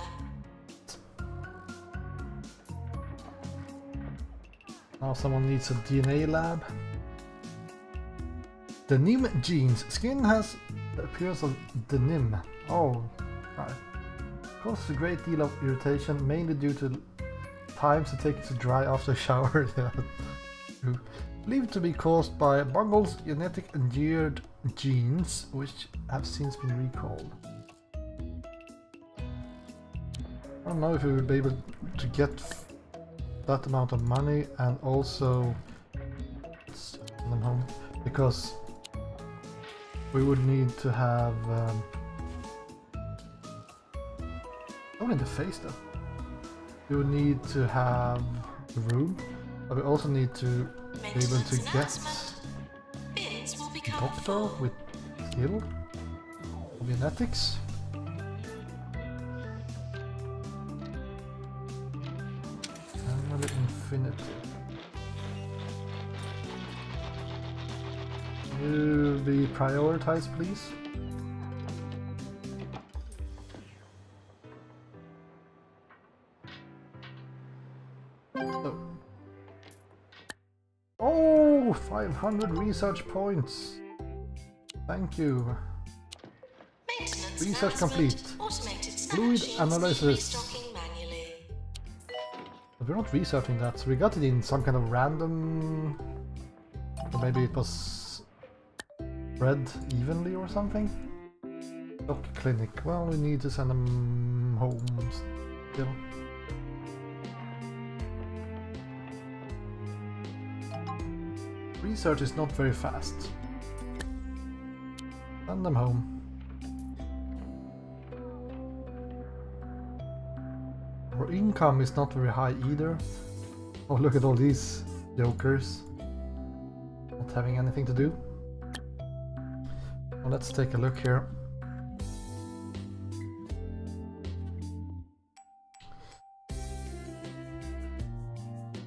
Now someone needs a DNA lab. Denim genes. Skin has the appearance of denim. Oh, right. Causes a great deal of irritation, mainly due to times it takes to dry after a shower. Yeah. True. Believed to be caused by Bungle's genetic engineered genes, which have since been recalled. I don't know if we will be able to get that amount of money and also send them home, because we would need to have only the face though. We would need to have the room, but we also need to be able to get Bins will become doctor full. with skill of genetics. Family infinity. You be prioritized, please. Oh, 500 research points. Thank you. Maintenance Research announcement. complete. Automated snack Fluid machines need analysis. restocking manually. But we're not researching that, so we got it in some kind of random... Or maybe it was spread evenly or something? Doc clinic. Well, we need to send them home still. Research is not very fast. Send them home. Our income is not very high either. Oh, look at all these jokers. Not having anything to do. Well, let's take a look here.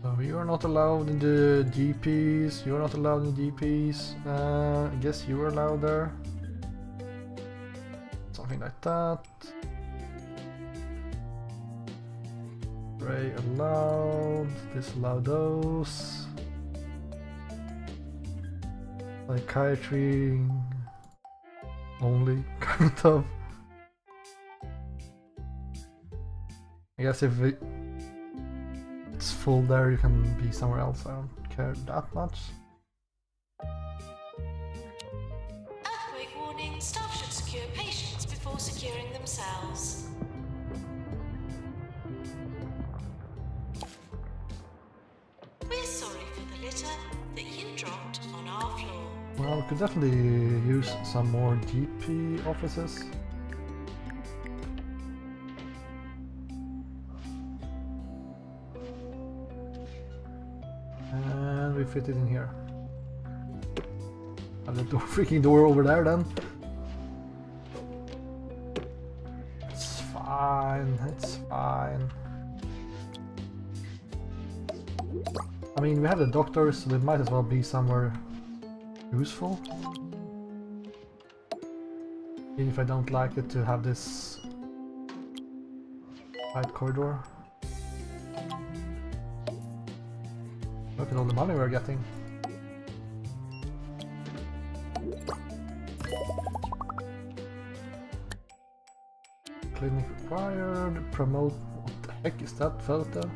So you're not allowed in the GPs, you're not allowed in the GPs. I guess you are allowed there. Something like that. Ray allowed, disallow those. Psychiatry only, kind of. I guess if it's full there, you can be somewhere else. I don't care that much. Earthquake warning, staff should secure patients before securing themselves. We're sorry for the litter that you dropped on our floor. Well, we could definitely use some more GP offices. And we fit it in here. And the freaking door over there then. It's fine, it's fine. I mean, we have the doctors, so it might as well be somewhere useful. Even if I don't like it to have this tight corridor. Look at all the money we're getting. Clinic required. Promote. What the heck is that photo?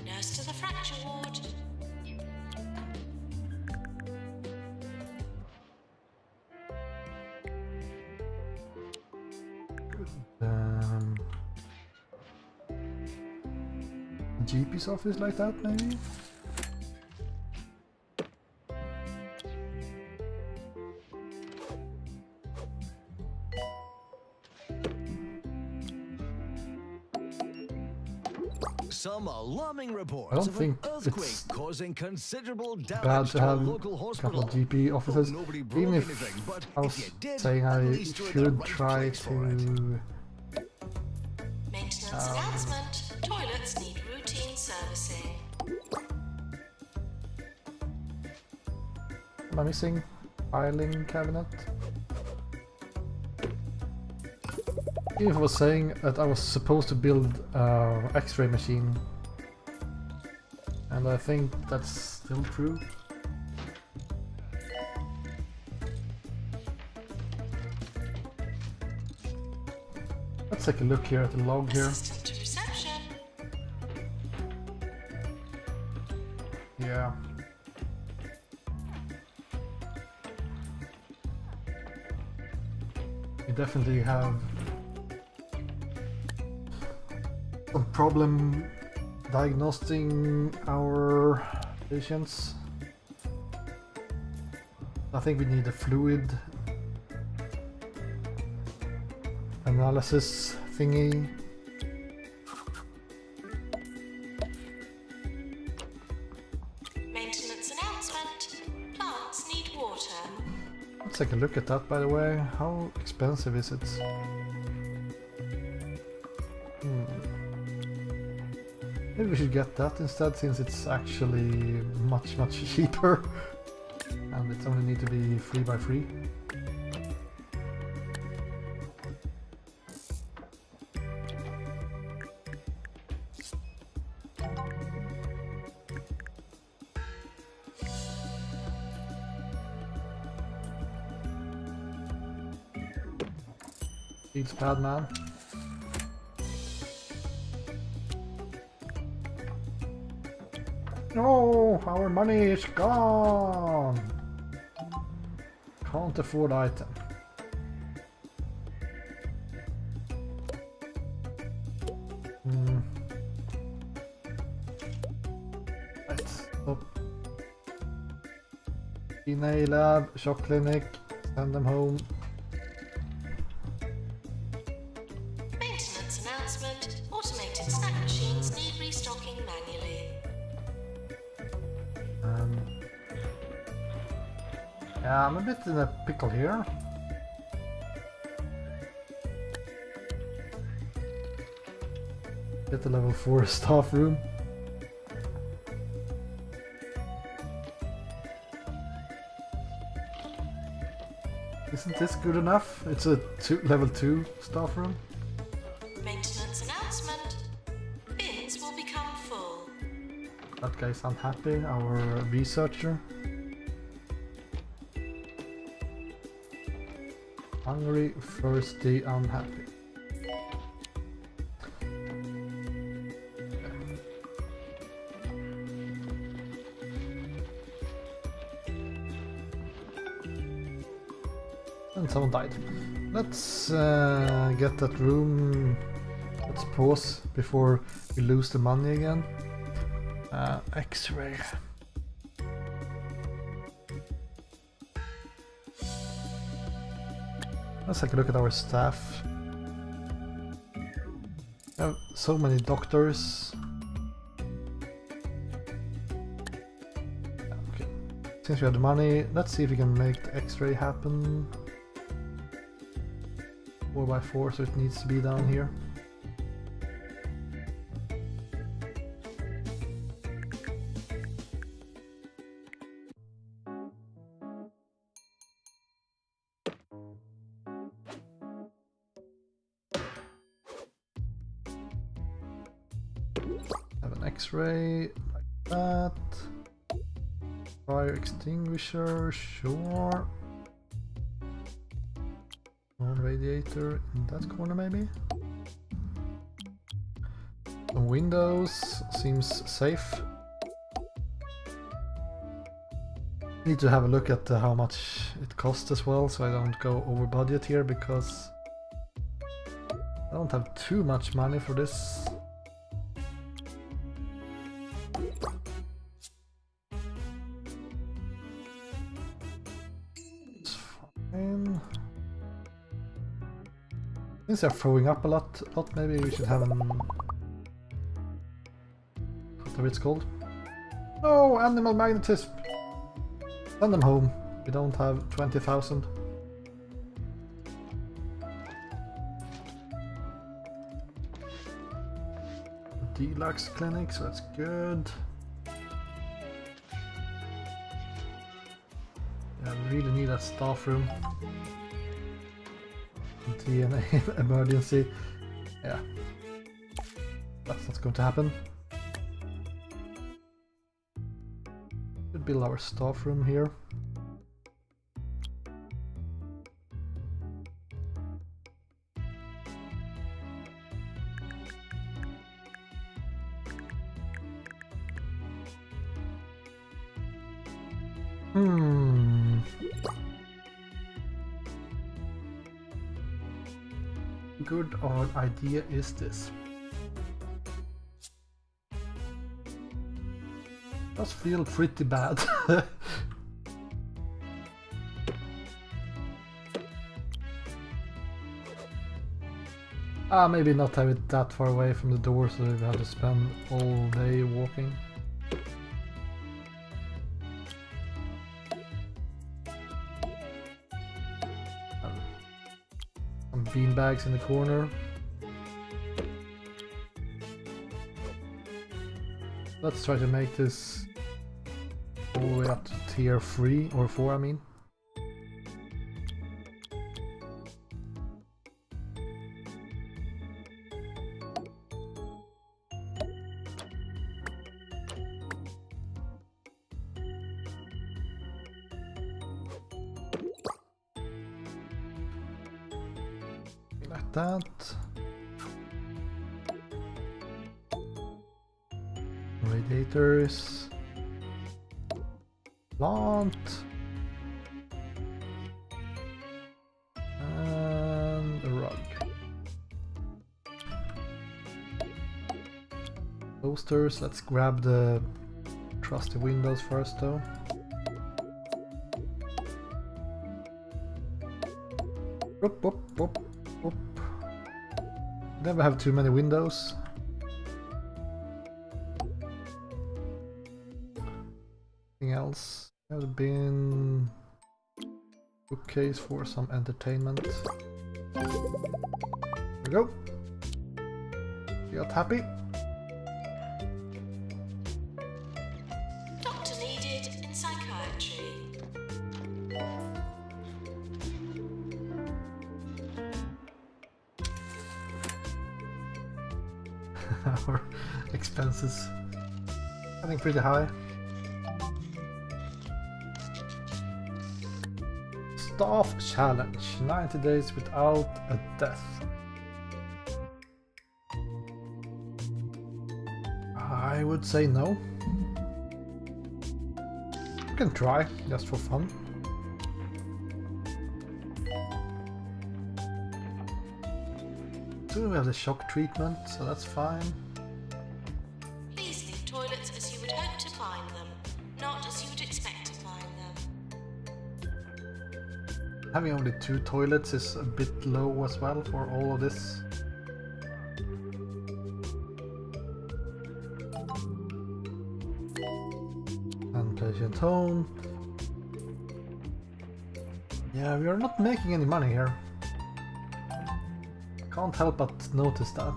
Nurse to the fracture ward. GP's office like that, maybe? Some alarming I reports don't of think an earthquake it's causing considerable bad damage to to a have local a couple hospital. of GP offices. Nobody broke Even anything, if but I if was you did, saying at I least you're in the should right try place for it. to... Maintenance announcement. Toilets need routine servicing. Am I missing filing cabinet? If I was saying that I was supposed to build an X-ray machine, and I think that's still true. Let's take a look here at the log here. Assistant to reception. Yeah. We definitely have some problem diagnosing our patients. I think we need a fluid analysis thingy. Maintenance announcement. Plants need water. Let's take a look at that, by the way. How expensive is it? Maybe we should get that instead, since it's actually much cheaper. And it's only need to be 3x3. Feeds pad man. No, our money is gone. Can't afford item. Right, stop. DNA lab, shock clinic, send them home. Maintenance announcement. Automated snack machines need restocking manually. Yeah, I'm a bit in a pickle here. Get the level 4 staff room. Isn't this good enough? It's a level 2 staff room. Maintenance announcement. Bins will become full. That guy's unhappy, our researcher. Hungry, thirsty, unhappy. And someone died. Let's get that room. Let's pause before we lose the money again. X-ray. Let's take a look at our staff. We have so many doctors. Okay. Since we have the money, let's see if we can make the X-ray happen. 4x4, so it needs to be down here. Have an X-ray like that. Fire extinguisher, sure. Radiator in that corner maybe? Some windows, seems safe. Need to have a look at how much it costs as well, so I don't go over budget here, because I don't have too much money for this. It's fine. Since they're throwing up a lot, maybe we should have them. Whatever it's called. No, animal magnetism! Send them home. We don't have 20,000. Deluxe clinic, so that's good. Yeah, we really need a staff room. DNA emergency. Yeah. That's not going to happen. Should build our staff room here. Good odd idea is this? Does feel pretty bad. Maybe not have it that far away from the door so we have to spend all day walking. Some bean bags in the corner. Let's try to make this all the way up to tier 3 or 4, I mean. Like that. Radiators. Plant. And a rug. Posters. Let's grab the trusty windows first though. Whoop, whoop, whoop, whoop. Never have too many windows. Anything else? Have been bookcase for some entertainment. There we go. You got happy? Doctor needed in psychiatry. our expenses getting pretty high. Staff challenge, 90 days without a death. I would say no. We can try, just for fun. Soon we have the shock treatment, so that's fine. Please leave toilets as you would hope to find them, not as you would expect to find them. Having only 2 toilets is a bit low as well for all of this. And patient home. Yeah, we are not making any money here. Can't help but notice that.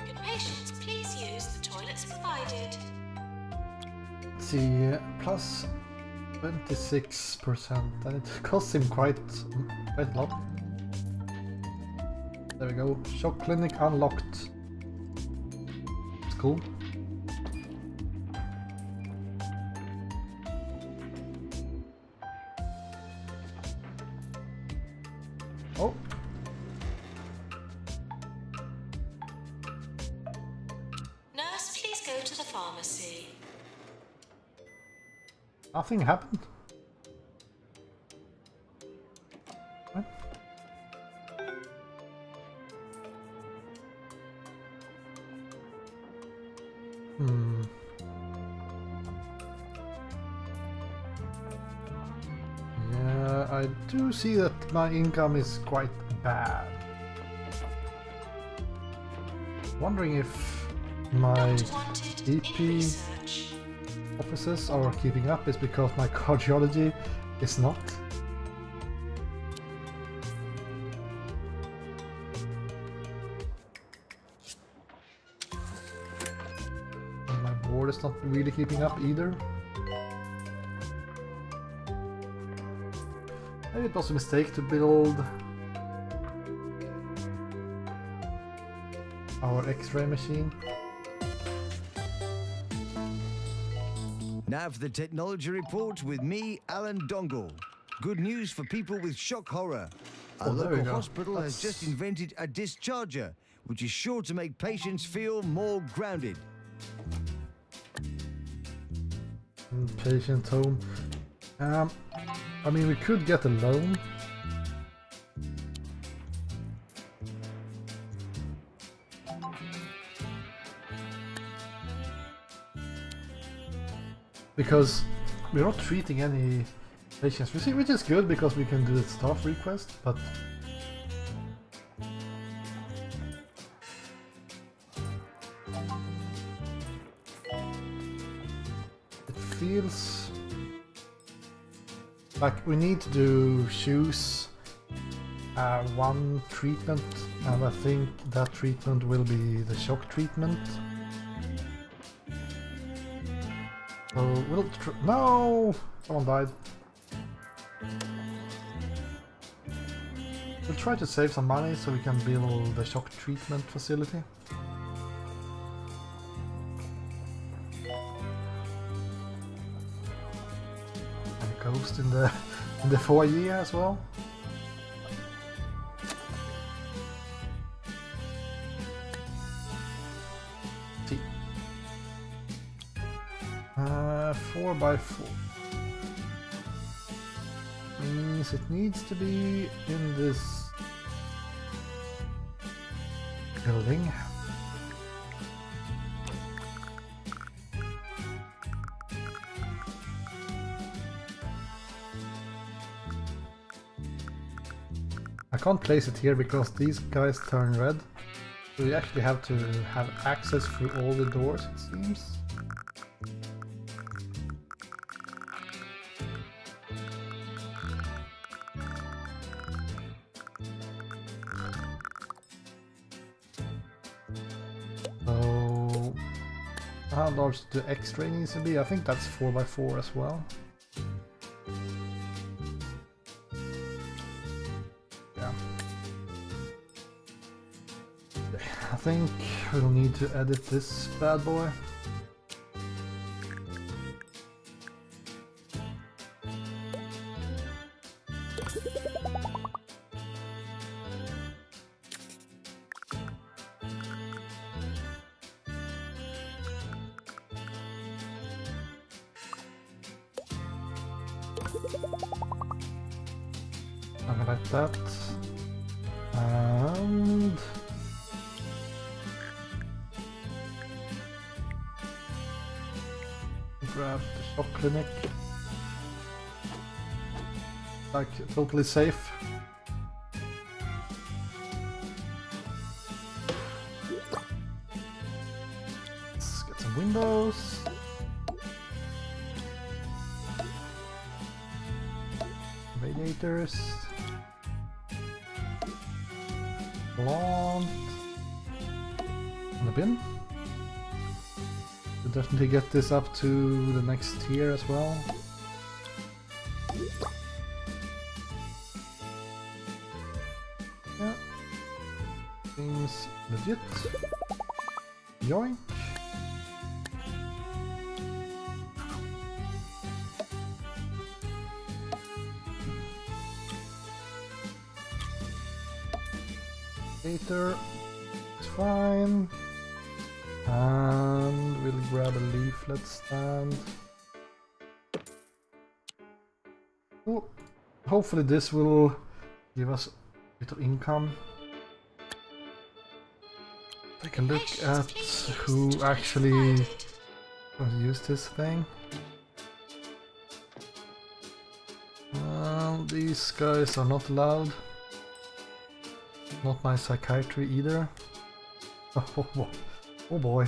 Good patients, please use the toilets provided. Let's see, plus 26%, and it costs him quite a lot. There we go, shock clinic unlocked. It's cool. Oh. Nurse, please go to the pharmacy. Nothing happened. What? Yeah, I do see that my income is quite bad. Wondering if my Not wanted in EP research. offices are keeping up is because my cardiology is not. And my board is not really keeping up either. Maybe it was a mistake to build our X-ray machine. Now for the technology report with me, Alan Dongle. Good news for people with shock horror. Our Oh, there we local go. hospital has just invented a discharger, which is sure to make patients feel more grounded. Patient home. I mean, we could get a loan. Because we're not treating any patients, which is good because we can do the staff request, but it feels like we need to choose one treatment, and I think that treatment will be the shock treatment. So we'll no! Someone died. We'll try to save some money so we can build the shock treatment facility. And a ghost in the foyer as well. See. 4x4 means it needs to be in this building. I can't place it here because these guys turn red. So you actually have to have access through all the doors, it seems. So how large the X-ray needs to be? I think that's 4x4 as well. Yeah. I think we'll need to edit this bad boy. Something like that. And grab the shop clinic. Like totally safe. Let's get some windows. Radiators. Plant. And a bin. We'll definitely get this up to the next tier as well. Yeah. Seems legit. Yoink. Later, it's fine. And we'll grab a leaflet stand. Oh, hopefully this will give us a bit of income. Take a look at who actually used this thing. Well, these guys are not allowed. Not my psychiatry either. Oh boy.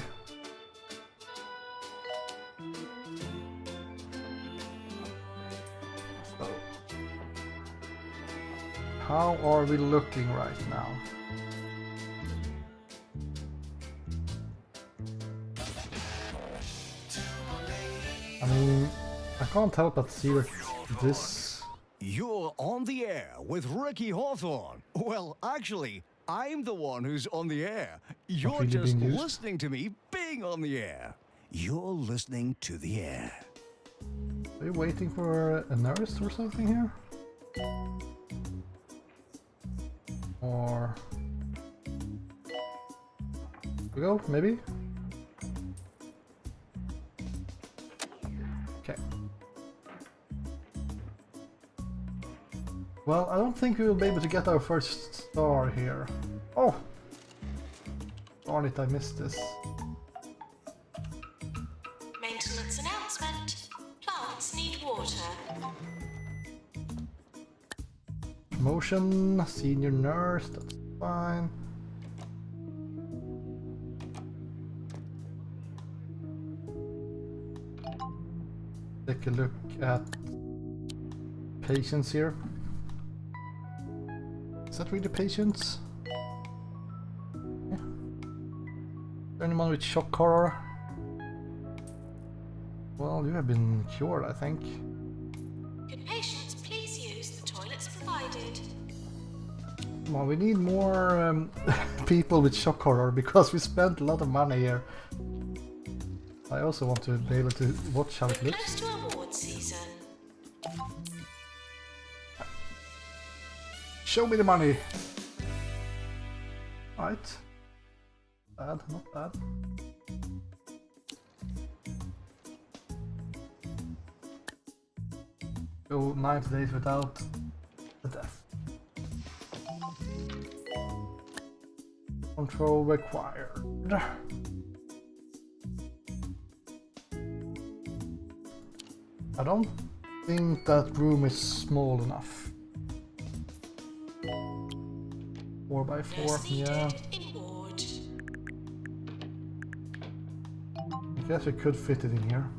So, how are we looking right now? I mean, I can't help but see that this... You're on the air with Ricky Hawthorne. Well, actually, I'm the one who's on the air. You're really just being used? listening to me being on the air. You're listening to the air. Are you waiting for a nurse or something here? Or... Here we go, maybe? Okay. Well, I don't think we will be able to get our first star here. Oh! Darn it, I missed this. Maintenance announcement. Plants need water. Promotion, senior nurse, that's fine. Take a look at patients here. Is that really patients? Yeah. Anyone with shock horror? Well, you have been cured, I think. Could patients please use the toilets provided? Come on, we need more people with shock horror because we spent a lot of money here. I also want to be able to watch how it We're looks. close to award season. Show me the money! Right. Bad, not bad. Go 90 days without a death. Control required. I don't think that room is small enough. 4x4, Nurse yeah. needed in ward. I guess we could fit it in here.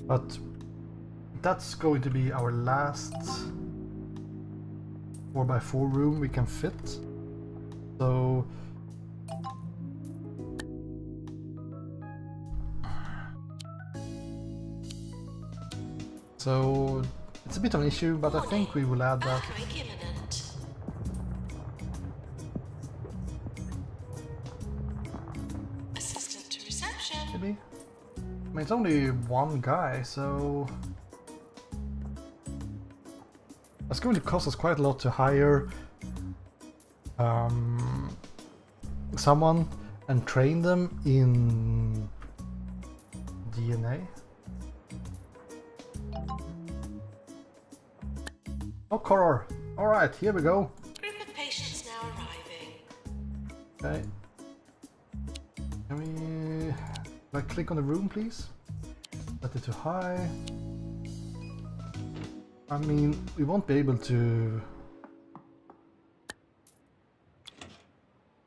But that's going to be our last 4x4 room we can fit. So It's a bit of an issue, but I think we will add that. Earthquake imminent. Assistant to reception. Maybe? I mean, it's only one guy, so... It's going to cost us quite a lot to hire someone and train them in DNA. Oh, Koror! Alright, here we go! Group of patients now arriving. Okay. Can we... Like, click on the room, please? Set it to high. I mean, we won't be able to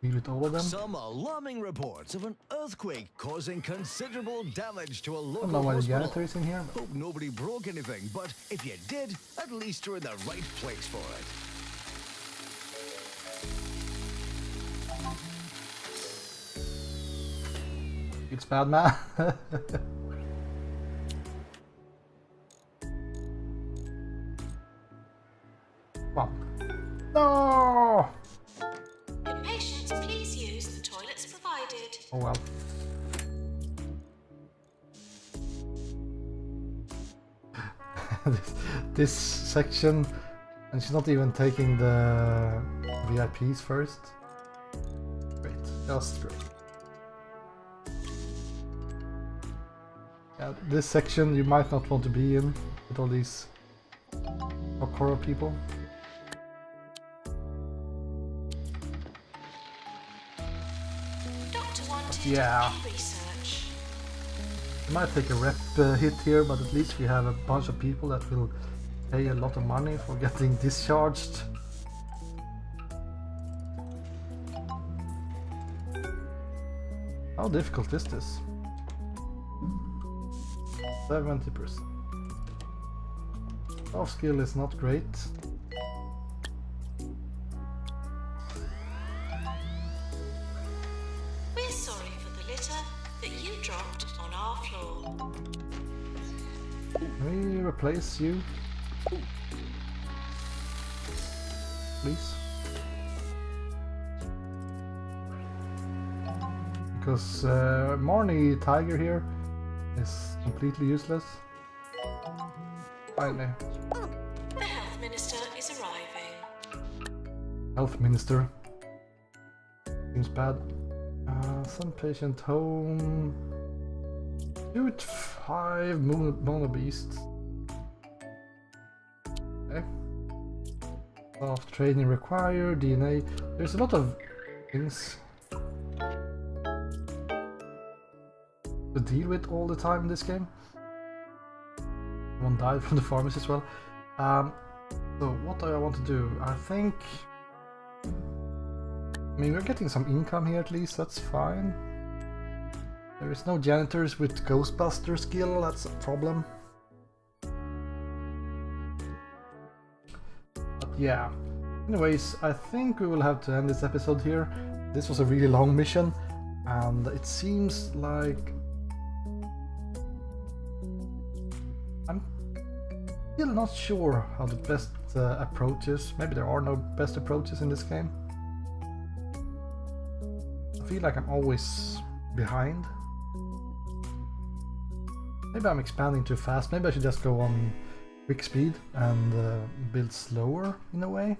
deal with all of them. Some alarming reports of an earthquake causing considerable damage to a I local don't know why the hospital. janitor is in here. But... Hope nobody broke anything, but if you did, at least you're in the right place for it. It's bad, man. Come on. No! Patients, please use the toilets provided. Oh well. this section, and she's not even taking the VIPs first. Great, just great. Yeah, this section you might not want to be in with all these horror people. Doctor wanted Yeah. research. We might take a rep hit here, but at least we have a bunch of people that will pay a lot of money for getting discharged. How difficult is this? 70%. Soft skill is not great. We're sorry for the litter that you dropped on our floor. Can we replace you? Please? Because Marnie Tiger here is completely useless. Finally. The health minister is arriving. Health Minister. Seems bad. Some patient home. Shoot 5 mono beasts. Okay. Soft training required, DNA. There's a lot of things to deal with all the time in this game. One died from the pharmacy as well. So what do I want to do? I think... I mean, we're getting some income here at least, that's fine. There is no janitors with Ghostbuster skill, that's a problem. But yeah. Anyways, I think we will have to end this episode here. This was a really long mission, and it seems like... I'm still not sure how the best approach is. Maybe there are no best approaches in this game. I feel like I'm always behind. Maybe I'm expanding too fast. Maybe I should just go on quick speed and build slower in a way.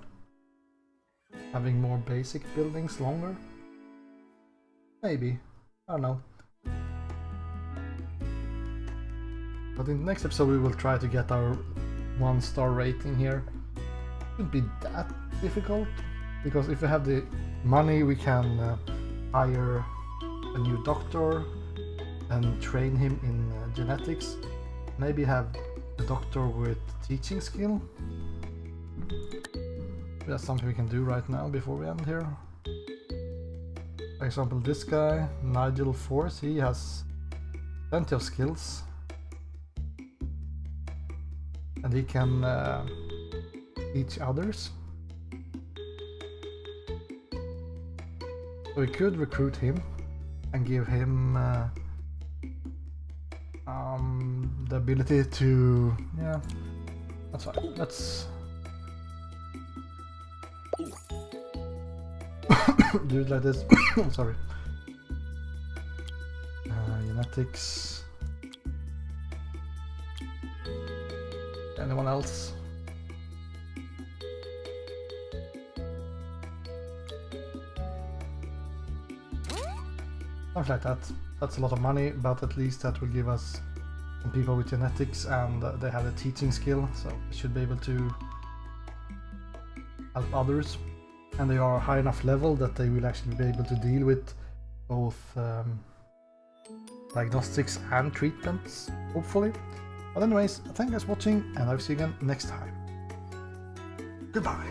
Having more basic buildings longer. Maybe. I don't know. But in the next episode we will try to get our 1-star rating here. Shouldn't be that difficult, because if we have the money we can hire a new doctor and train him in genetics. Maybe have a doctor with teaching skill. That's something we can do right now before we end here. For example, this guy, Nigel Force, he has plenty of skills. And he can teach others. So we could recruit him and give him the ability to That's fine. Let's do it like this. Sorry. Genetics. Anyone else? Something like that. That's a lot of money, but at least that will give us some people with genetics, and they have a teaching skill, so we should be able to help others. And they are high enough level that they will actually be able to deal with both diagnostics and treatments, hopefully. But anyways, thank you guys for watching, and I'll see you again next time. Goodbye!